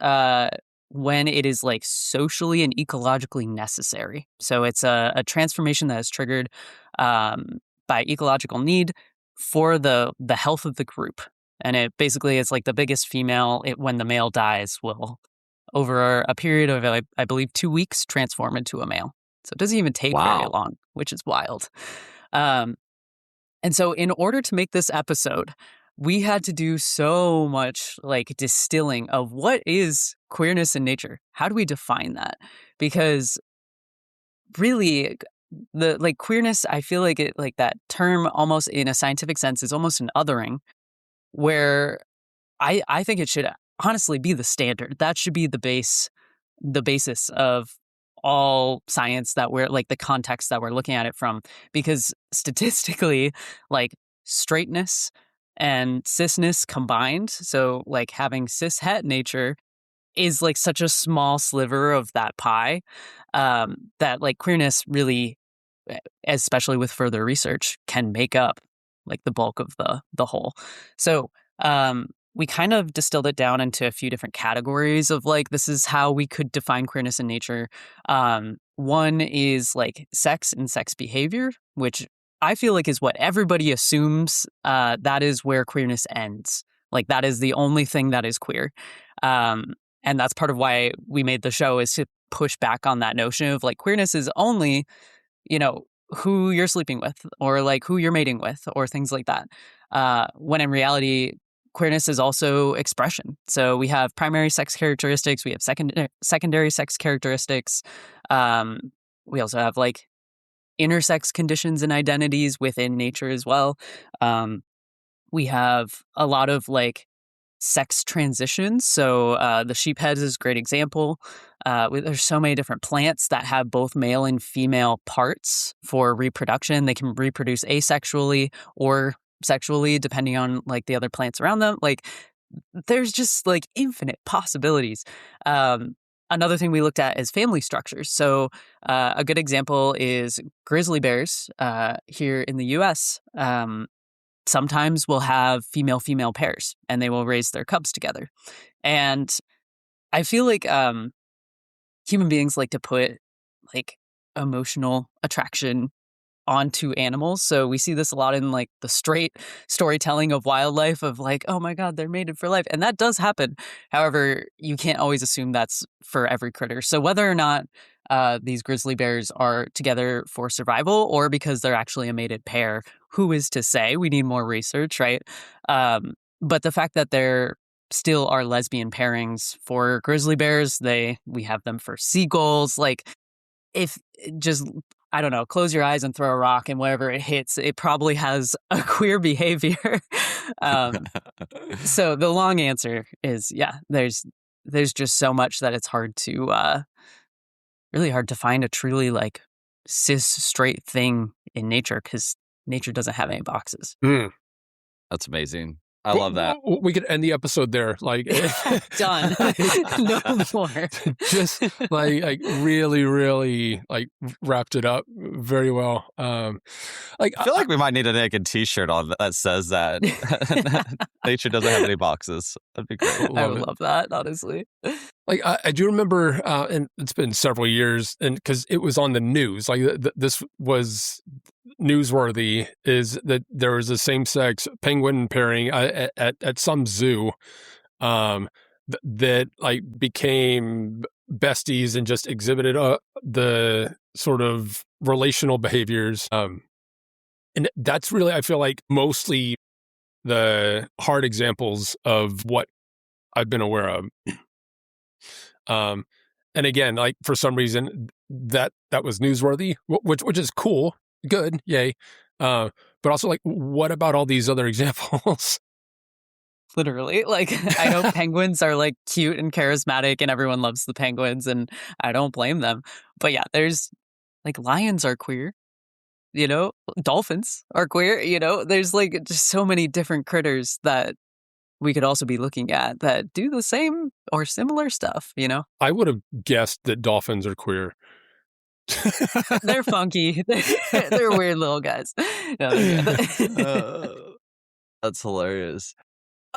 A: when it is like socially and ecologically necessary. So it's a transformation that is triggered by ecological need for the health of the group. And it basically is like the biggest female, when the male dies, will over a period of, I believe, 2 weeks, transform into a male. So it doesn't even take very long, which is wild. And so in order to make this episode, we had to do so much like distilling of what is queerness in nature. How do we define that? Because really the like queerness, I feel like it like that term almost in a scientific sense is almost an othering, where I think it should honestly be the standard. That should be the basis of all science that we're like the context that we're looking at it from, because statistically like straightness and cisness combined, so like having cis het nature is like such a small sliver of that pie, that like queerness really, especially with further research, can make up like the bulk of the whole. So we kind of distilled it down into a few different categories of like, this is how we could define queerness in nature. One is like sex and sex behavior, which I feel like is what everybody assumes that is where queerness ends. Like that is the only thing that is queer. And that's part of why we made the show, is to push back on that notion of like queerness is only, who you're sleeping with or like who you're mating with or things like that. When in reality, queerness is also expression. So we have primary sex characteristics, we have secondary sex characteristics. We also have like intersex conditions and identities within nature as well. We have a lot of like sex transitions. So the sheephead is a great example. There's so many different plants that have both male and female parts for reproduction. They can reproduce asexually or sexually, depending on like the other plants around them. Like there's just like infinite possibilities. Another thing we looked at is family structures. So a good example is grizzly bears here in the US. Sometimes we'll have female-female pairs and they will raise their cubs together. And I feel like human beings like to put like emotional attraction onto animals. So we see this a lot in like the straight storytelling of wildlife of like, oh my God, they're mated for life. And that does happen. However, you can't always assume that's for every critter. So whether or not these grizzly bears are together for survival or because they're actually a mated pair, who is to say? We need more research, right? But the fact that there still are lesbian pairings for grizzly bears, we have them for seagulls. Like if just, I don't know, close your eyes and throw a rock and wherever it hits, it probably has a queer behavior. So the long answer is, yeah, there's just so much that it's really hard to find a truly like cis straight thing in nature, because nature doesn't have any boxes.
B: That's amazing. I love that.
C: We could end the episode there. Like
A: done. No more.
C: Just like really, really like wrapped it up very well.
B: I feel like we might need a naked T-shirt on that says that nature doesn't have any boxes. That'd be great.
A: I would love that, honestly.
C: Like I do remember, and it's been several years, and because it was on the news, like this was newsworthy, is that there was a same-sex penguin pairing at some zoo that like became besties and just exhibited the sort of relational behaviors. And that's really, I feel like, mostly the hard examples of what I've been aware of. And again, like for some reason that was newsworthy, which is cool, good, yay. But also, like, what about all these other examples?
A: Literally, like I know penguins are like cute and charismatic, and everyone loves the penguins, and I don't blame them. But yeah, there's like lions are queer, dolphins are queer, there's like just so many different critters that we could also be looking at that do the same or similar stuff,
C: I would have guessed that dolphins are queer.
A: They're funky. They're weird little guys. No,
B: that's hilarious.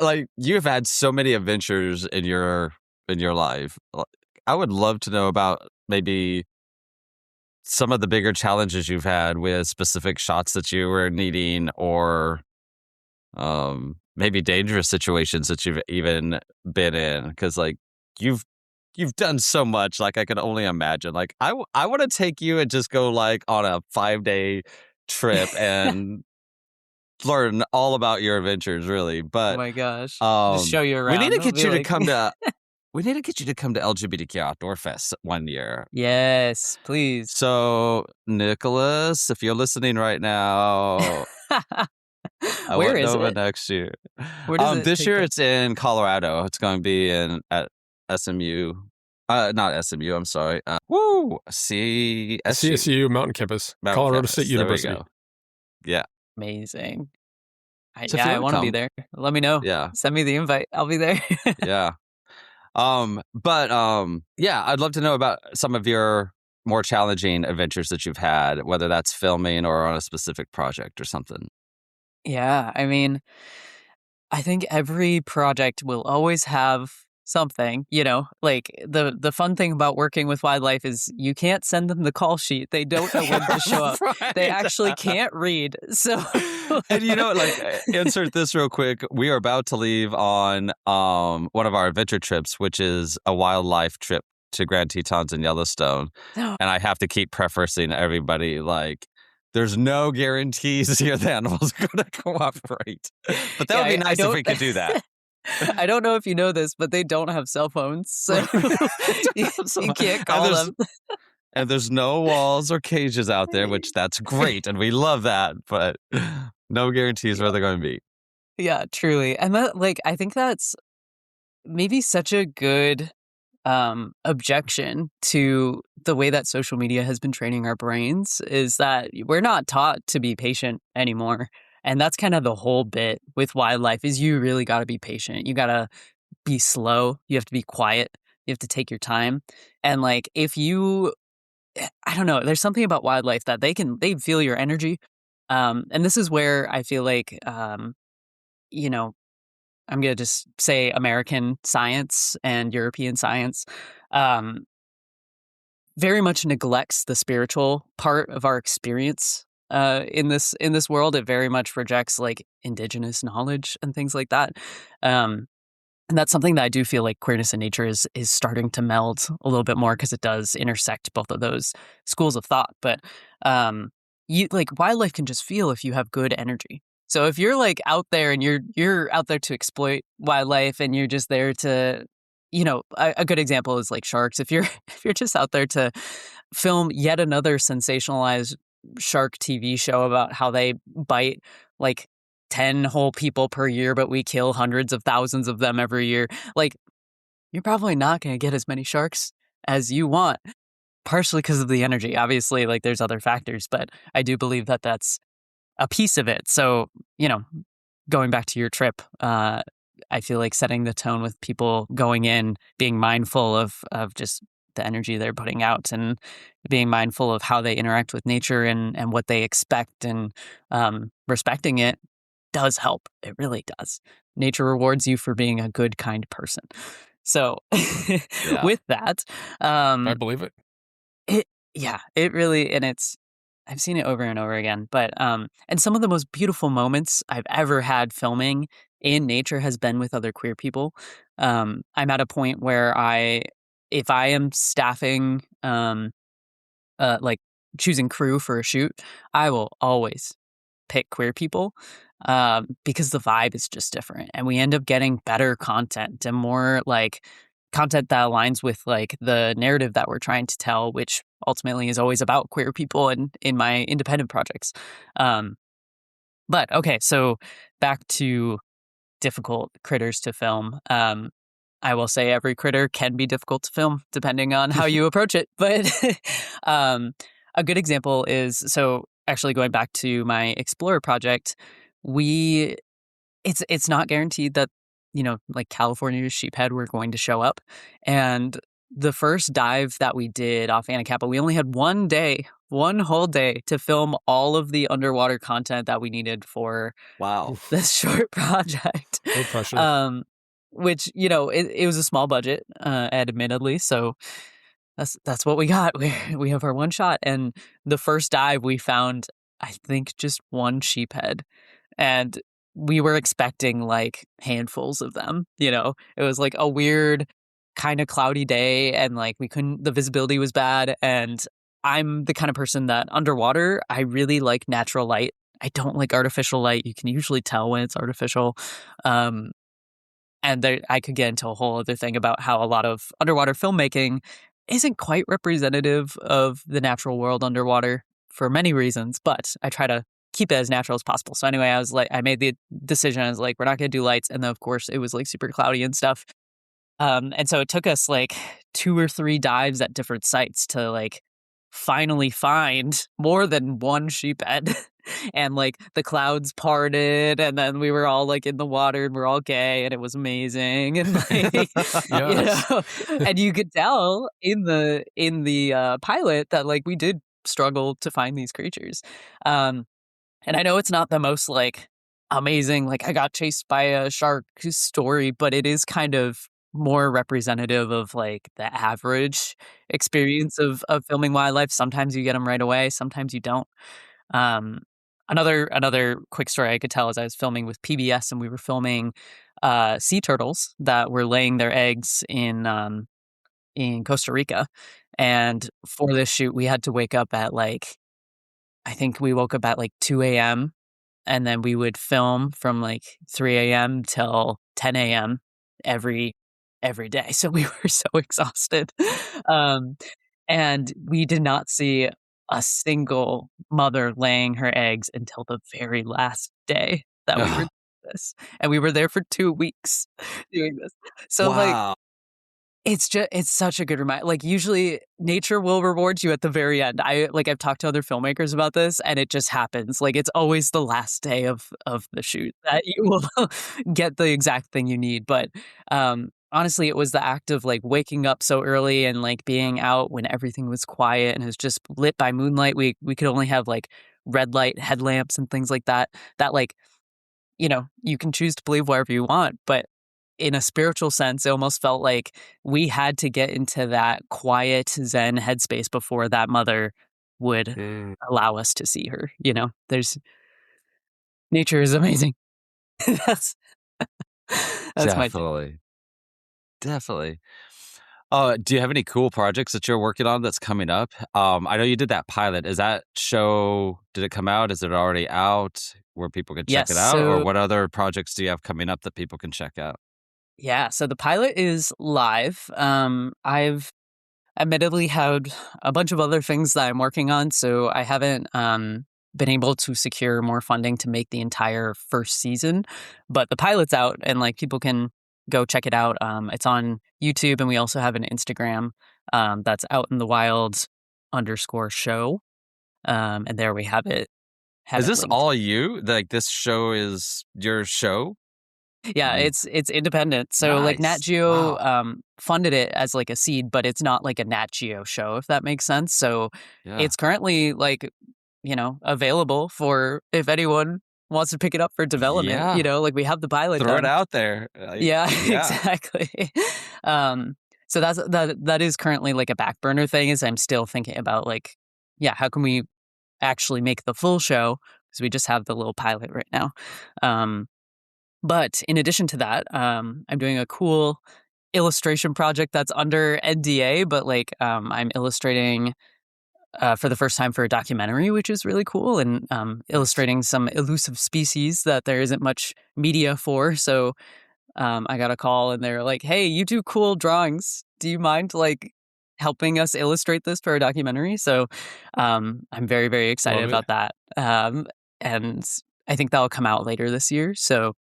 B: Like, you've had so many adventures in your life. I would love to know about maybe some of the bigger challenges you've had with specific shots that you were needing, or maybe dangerous situations that you've even been in, because like you've done so much. Like I can only imagine. Like I want to take you and just go like on a 5-day trip and learn all about your adventures, really. But
A: oh my gosh, just show you around.
B: We need to get you to come to. We need to get you to come to LGBTQ Outdoor Fest one year.
A: Yes, please.
B: So, Nicholas, if you're listening right now, I
A: Where
B: want
A: is
B: Nova
A: it?
B: next year.
A: Where does it
B: this
A: take
B: year
A: place?
B: it's in Colorado. It's going to be at SMU. Not SMU, I'm sorry. CSU.
C: CSU Mountain Campus, Colorado State University.
B: There we go. Yeah.
A: Amazing.
B: So
A: I want to be there. Let me know.
B: Yeah.
A: Send me the invite. I'll be there.
B: Yeah. Yeah, I'd love to know about some of your more challenging adventures that you've had, whether that's filming or on a specific project or something.
A: Yeah, I mean, I think every project will always have something, like the fun thing about working with wildlife is you can't send them the call sheet. They don't know when to show up. They
B: Right.
A: actually can't read. So
B: And insert this real quick. We are about to leave on one of our adventure trips, which is a wildlife trip to Grand Tetons in Yellowstone. And I have to keep prefacing everybody like, there's no guarantees here the animals are going to cooperate. But that would be nice if we could do that.
A: I don't know if you know this, but they don't have cell phones, so you can't call them.
B: And there's no walls or cages out there, which that's great, and we love that, but no guarantees where they're going to be.
A: Yeah, truly. And that, I think that's maybe such a good objection to the way that social media has been training our brains is that we're not taught to be patient anymore. And that's kind of the whole bit with wildlife is you really got to be patient. You got to be slow. You have to be quiet. You have to take your time. And if you, I don't know, there's something about wildlife that they feel your energy. And this is where I feel like, I'm going to just say American science and European science very much neglects the spiritual part of our experience in this world. It very much rejects indigenous knowledge and things like that. And that's something that I do feel like queerness and nature is starting to meld a little bit more because it does intersect both of those schools of thought. But wildlife can just feel if you have good energy. So if you're out there and you're out there to exploit wildlife and you're just there to, a good example is sharks. If you're just out there to film yet another sensationalized shark TV show about how they bite 10 whole people per year, but we kill hundreds of thousands of them every year, you're probably not going to get as many sharks as you want, partially because of the energy. Obviously, there's other factors, but I do believe that that's a piece of it. So, going back to your trip, I feel like setting the tone with people going in, being mindful of just the energy they're putting out and being mindful of how they interact with nature and what they expect and respecting it does help. It really does. Nature rewards you for being a good, kind person. So with that,
C: I believe it.
A: It really, and I've seen it over and over again, but and some of the most beautiful moments I've ever had filming in nature has been with other queer people. I'm at a point where if I am staffing, choosing crew for a shoot, I will always pick queer people because the vibe is just different, and we end up getting better content and more content that aligns with the narrative that we're trying to tell, which ultimately is always about queer people and in my independent projects. But okay, so back to difficult critters to film. I will say every critter can be difficult to film depending on how you approach it. But a good example is, so actually going back to my Explorer project, it's not guaranteed that California sheephead were going to show up. And the first dive that we did off Anacapa, we only had one whole day to film all of the underwater content that we needed for this short project.
C: No pressure.
A: Which, it was a small budget, admittedly. So that's what we got. We have our one shot. And the first dive we found, I think, just one sheephead. And we were expecting handfuls of them, It was a weird kind of cloudy day and the visibility was bad. And I'm the kind of person that underwater, I really like natural light. I don't like artificial light. You can usually tell when it's artificial. And I could get into a whole other thing about how a lot of underwater filmmaking isn't quite representative of the natural world underwater for many reasons, but I try to keep it as natural as possible. So anyway, I made the decision. I was we're not going to do lights. And then of course it was super cloudy and stuff. And so it took us 2 or 3 dives at different sites to finally find more than one sheephead. And the clouds parted and then we were all in the water and we're all gay and it was amazing. And and you could tell in the pilot that we did struggle to find these creatures. And I know it's not the most amazing, like I got chased by a shark story, but it is kind of more representative of like the average experience of filming wildlife. Sometimes you get them right away, sometimes you don't. Um, another quick story I could tell is I was filming with PBS and we were filming sea turtles that were laying their eggs in Costa Rica. And for this shoot, we had to wake up at like I think we woke up at like 2 a.m. and then we would film from like 3 a.m. till 10 a.m. every every day. So we were so exhausted. Um, and we did not see a single mother laying her eggs until the very last day that we were
B: Ugh,
A: doing this. And we were there for 2 weeks doing this. So like
B: wow.
A: it's such a good reminder. Like, usually, nature will reward you at the very end. I've talked to other filmmakers about this, and it just happens. Like, it's always the last day of the shoot that you will get the exact thing you need. But, honestly, it was the act of, like, waking up so early and, like, being out when everything was quiet and it was just lit by moonlight. We could only have, like, red light headlamps and things like that, like, you can choose to believe whatever you want, but in a spiritual sense, it almost felt like we had to get into that quiet Zen headspace before that mother would
B: Mm.
A: allow us to see her. There's nature is amazing. that's that's my take.
B: Definitely. Definitely. Do you have any cool projects that you're working on that's coming up? I know you did that pilot. Is that show, did it come out? Is it already out where people can check
A: Yes.
B: it out? Or
A: So
B: what other projects do you have coming up that people can check out?
A: yeah. So the pilot is live. I've admittedly had a bunch of other things that I'm working on, so I haven't been able to secure more funding to make the entire first season. But the pilot's out, and like people can go check it out. It's on YouTube, and we also have an Instagram that's out in the wild _show, and there we have it
B: Is this
A: linked.
B: all you? Like this show is your show?
A: Yeah,
B: You
A: it's independent. So like Nat
B: nice.
A: Geo
B: Wow.
A: funded it as like a seed, but it's not like a Nat Geo show, if that makes sense. So
B: Yeah.
A: it's currently like, available for if anyone wants to pick it up for development,
B: Yeah.
A: like we have the pilot
B: Throw it
A: done.
B: out there.
A: Yeah,
B: Yeah.
A: exactly. um so that is currently like a back burner thing is I'm still thinking about like, yeah, how can we actually make the full show? Because we just have the little pilot right now. Um but in addition to that, I'm doing a cool illustration project that's under NDA, but like I'm illustrating for the first time for a documentary, which is really cool, and
B: Nice.
A: illustrating some elusive species that there isn't much media for. So I got a call and they're like, "Hey, you do cool drawings. Do you mind like helping us illustrate this for a documentary?" So I'm very, very excited
C: Love it.
A: about that. And I think that'll come out later this year. So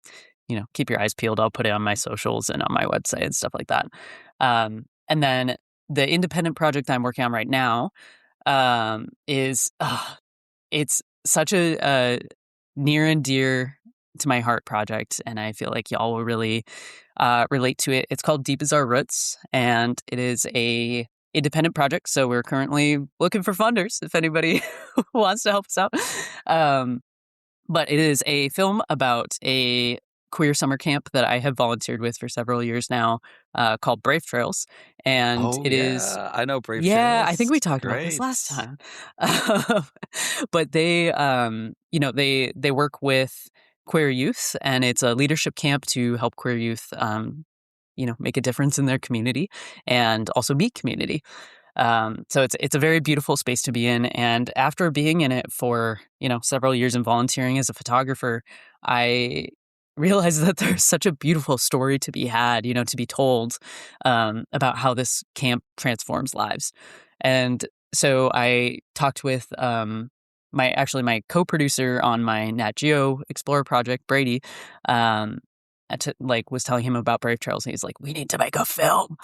A: keep your eyes peeled. I'll put it on my socials and on my website and stuff like that. And then the independent project I'm working on right now is it's such a near and dear to my heart project, and I feel like y'all will really relate to it. It's called Deep as Our Roots, and it is a independent project. So we're currently looking for funders if anybody wants to help us out. Um, but it is a film about a queer summer camp that I have volunteered with for several years now, called Brave Trails. And
B: Oh
A: it is,
B: yeah. I know Brave
A: yeah, I think
B: Trails.
A: we talked about this
B: Great.
A: last time. Um, but they work with queer youth, and it's a leadership camp to help queer youth, make a difference in their community and also meet community. So it's a very beautiful space to be in. And after being in it for, several years and volunteering as a photographer, I realized that there's such a beautiful story to be had, to be told, about how this camp transforms lives. And so I talked with my co-producer on my Nat Geo Explorer project, Brady, was telling him about Brave Trails, and he's like, "We need to make a film."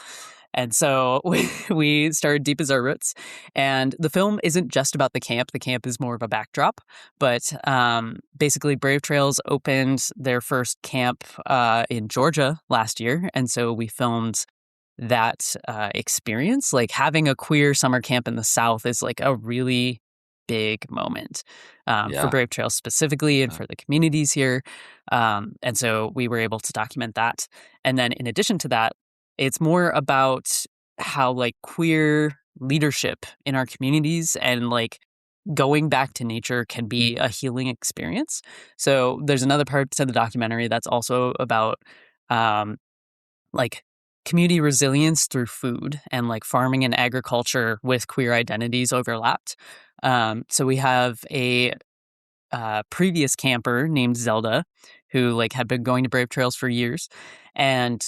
A: And so we started Deep as Our Roots. And the film isn't just about the camp. The camp is more of a backdrop. But basically, Brave Trails opened their first camp in Georgia last year. And so we filmed that experience. Like having a queer summer camp in the South is like a really big moment for
B: Yeah.
A: Brave Trails specifically and
B: Yeah.
A: for the communities here. And so we were able to document that. And then in addition to that, it's more about how like queer leadership in our communities and like going back to nature can be a healing experience. So there's another part to the documentary that's also about um, like community resilience through food and like farming and agriculture with queer identities overlapped. So we have a previous camper named Zelda who like had been going to Brave Trails for years and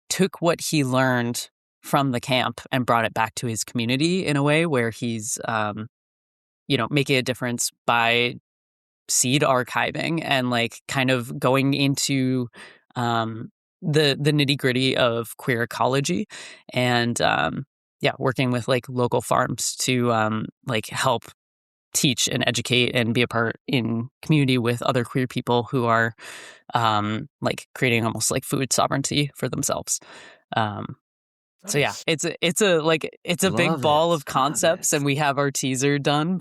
A: took what he learned from the camp and brought it back to his community in a way where he's making a difference by seed archiving and like kind of going into the nitty gritty of queer ecology and working with like local farms to like help teach and educate and be a part in community with other queer people who are like creating almost like food sovereignty for themselves. So yeah,
C: Nice.
A: it's a big
B: Love
A: ball
B: it.
A: of concepts,
B: Love
A: and
B: it.
A: we have our teaser done.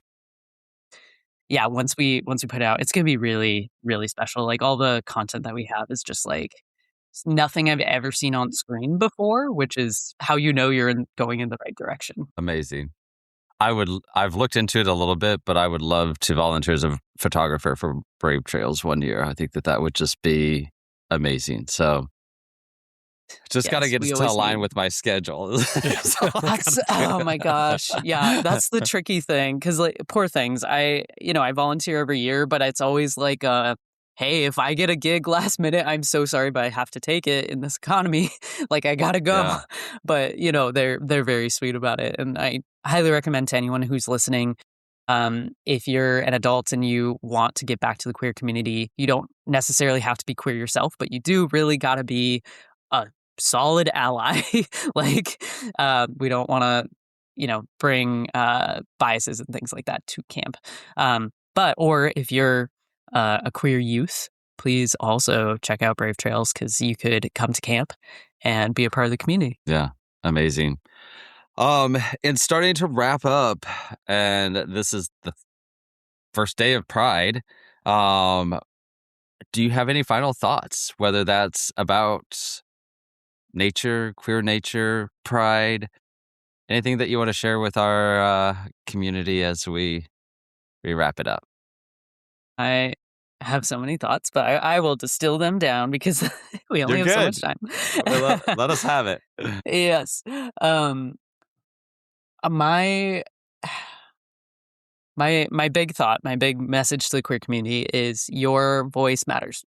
A: Yeah, once we put it out, it's gonna be really, really special. Like all the content that we have is just like it's nothing I've ever seen on screen before, which is how you know you're going in the right direction.
B: Amazing. I've looked into it a little bit, but I would love to volunteer as a photographer for Brave Trails one year. I think that would just be amazing. So just got to
A: Yes,
B: get
A: we
B: to
A: always
B: align
A: need.
B: with my schedule. That's all I
A: That's
B: gotta
A: oh my gosh. Yeah, that's the tricky thing because like poor things. I volunteer every year, but it's always like hey, if I get a gig last minute, I'm so sorry, but I have to take it in this economy. Like I gotta go.
B: Yeah.
A: But they're very sweet about it. And I highly recommend to anyone who's listening, if you're an adult and you want to get back to the queer community, you don't necessarily have to be queer yourself, but you do really gotta be a solid ally. Like we don't want to bring biases and things like that to camp. Or if you're a queer youth, please also check out Brave Trails because you could come to camp and be a part of the community.
B: Yeah. Amazing. And starting to wrap up, and this is the first day of Pride. Do you have any final thoughts, whether that's about nature, queer nature, pride, anything that you want to share with our community as we wrap it up?
A: I have so many thoughts, but I will distill them down because we only
B: You're
A: have so
B: good.
A: much time.
B: Let us have it.
A: Yes. My my big thought, my big message to the queer community is your voice matters.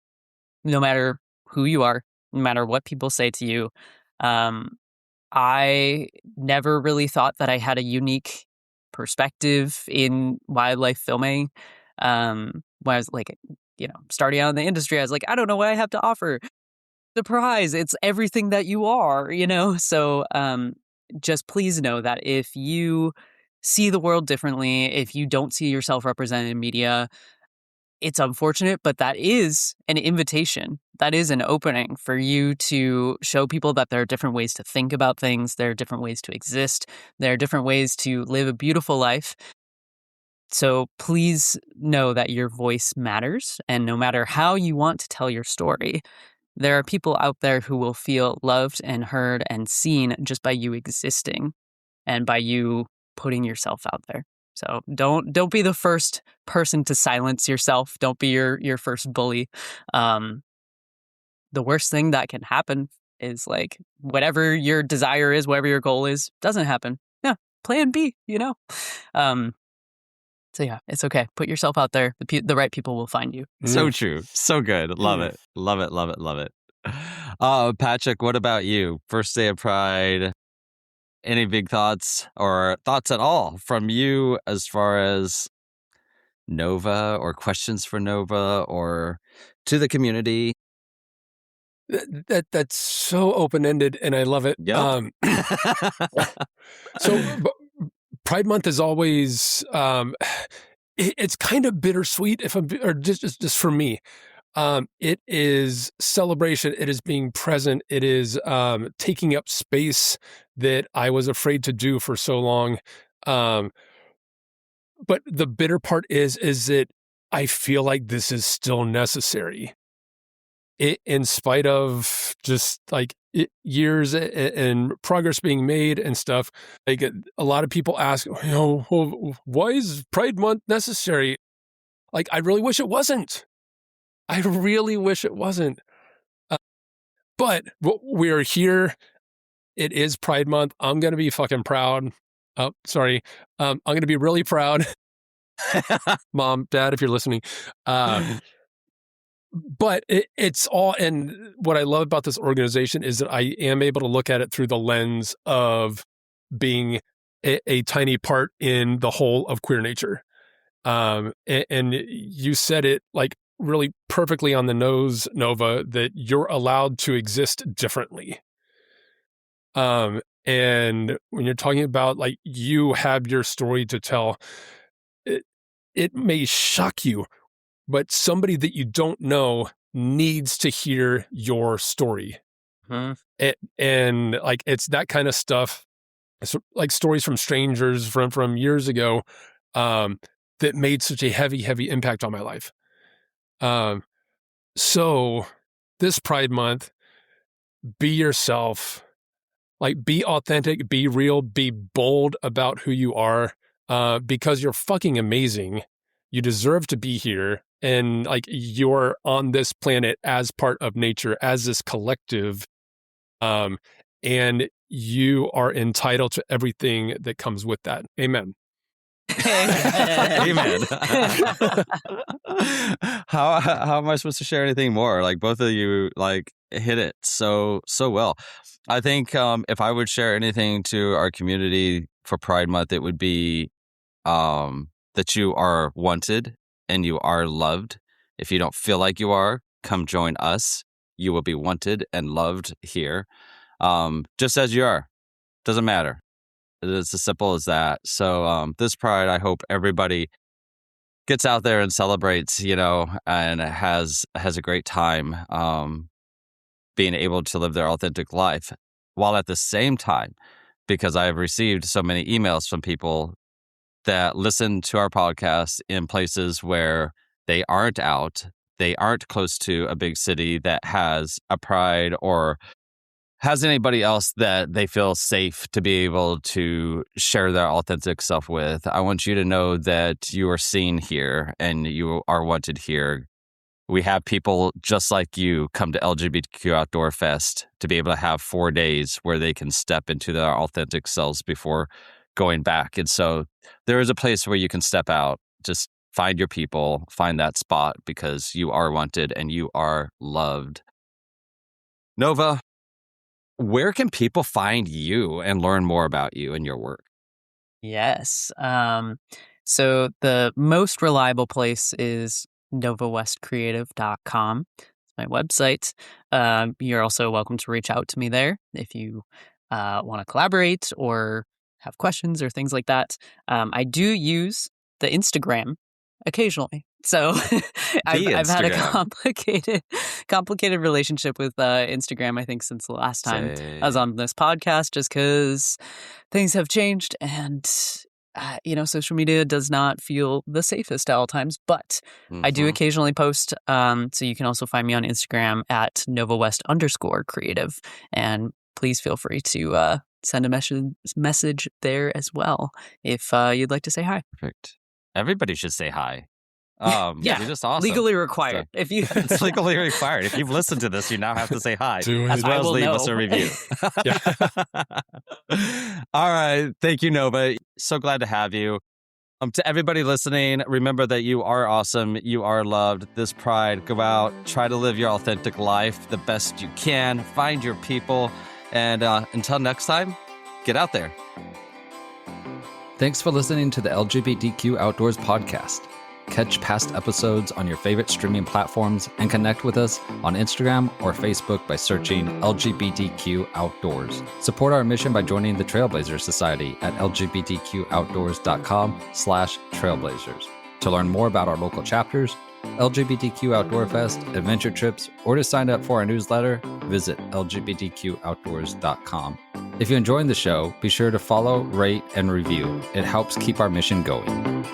A: No matter who you are, no matter what people say to you. I never really thought that I had a unique perspective in wildlife filming. When I was like, starting out in the industry, I was like, I don't know what I have to offer. Surprise, it's everything that you are. So just please know that if you see the world differently, if you don't see yourself represented in media, it's unfortunate, but that is an invitation. That is an opening for you to show people that there are different ways to think about things. There are different ways to exist. There are different ways to live a beautiful life. So please know that your voice matters. And no matter how you want to tell your story, there are people out there who will feel loved and heard and seen just by you existing and by you putting yourself out there. So don't be the first person to silence yourself. Don't be your first bully. The worst thing that can happen is like whatever your desire is, whatever your goal is, doesn't happen. Yeah, plan B. So yeah, it's okay. Put yourself out there. The right people will find you.
B: So true. So good. Love it. Love it. Love it. Love it. Patrick, what about you? First day of Pride. Any big thoughts or thoughts at all from you as far as Nova or questions for Nova or to the community?
C: That's so open-ended, and I love it.
B: Yep.
C: So Pride Month is always it's kind of bittersweet or just for me. It is celebration. It is being present. It is taking up space that I was afraid to do for so long. But the bitter part is that I feel like this is still necessary. In spite of just like years and progress being made and stuff, like a lot of people ask, well, why is Pride Month necessary? Like, I really wish it wasn't. I really wish it wasn't. But we are here. It is Pride Month. I'm going to be fucking proud. Oh, sorry. I'm going to be really proud. Mom, Dad, if you're listening. But it's all, and what I love about this organization is that I am able to look at it through the lens of being a tiny part in the whole of queer nature. And you said it like really perfectly on the nose, Nova, that you're allowed to exist differently. And when you're talking about like you have your story to tell, it may shock you, but somebody that you don't know needs to hear your story. And like, it's that kind of stuff. It's like stories from strangers from years ago, that made such a heavy impact on my life. So this Pride Month, be yourself, like be authentic, be real, be bold about who you are, because you're fucking amazing. You deserve to be here. And like, you're on this planet as part of nature, as this collective. And you are entitled to everything that comes with that. Amen.
B: Amen. How am I supposed to share anything more? Like, both of you like hit it so well. I think if I would share anything to our community for Pride Month, it would be that you are wanted and you are loved. If you don't feel like you are, come join us. You will be wanted and loved here, just as you are. Doesn't matter. It's as simple as that. So this Pride, I hope everybody gets out there and celebrates, and has a great time being able to live their authentic life, while at the same time, because I have received so many emails from people that listen to our podcast in places where they aren't out, they aren't close to a big city that has a Pride or has anybody else that they feel safe to be able to share their authentic self with. I want you to know that you are seen here and you are wanted here. We have people just like you come to LGBTQ Outdoor Fest to be able to have 4 days where they can step into their authentic selves before going back. And so there is a place where you can step out, just find your people, find that spot, because you are wanted and you are loved. Nova, where can people find you and learn more about you and your work?
A: Yes. So the most reliable place is novawestcreative.com. It's my website. You're also welcome to reach out to me there if you want to collaborate or have questions or things like that. I do use the Instagram occasionally. So I've had a complicated relationship with Instagram, I think, since the last time I was on this podcast, just because things have changed and, social media does not feel the safest at all times. But I do occasionally post. So you can also find me on Instagram at NovaWest_creative. And please feel free to send a message there as well if you'd like to say hi.
B: Perfect. Everybody should say hi.
A: Yeah,
B: you're just awesome.
A: Legally required.
B: So, it's legally required. If you've listened to this, you now have to say hi, as well as leave us a review. All right. Thank you, Nova. So glad to have you. To everybody listening, remember that you are awesome. You are loved. This Pride, go out, try to live your authentic life the best you can. Find your people. And until next time, get out there.
E: Thanks for listening to the LGBTQ Outdoors podcast. Catch past episodes on your favorite streaming platforms and connect with us on Instagram or Facebook by searching LGBTQ Outdoors. Support our mission by joining the Trailblazers Society at lgbtqoutdoors.com/trailblazers. To learn more about our local chapters, LGBTQ Outdoor Fest, adventure trips, or to sign up for our newsletter, visit lgbtqoutdoors.com. If you enjoyed the show, be sure to follow, rate, and review. It helps keep our mission going.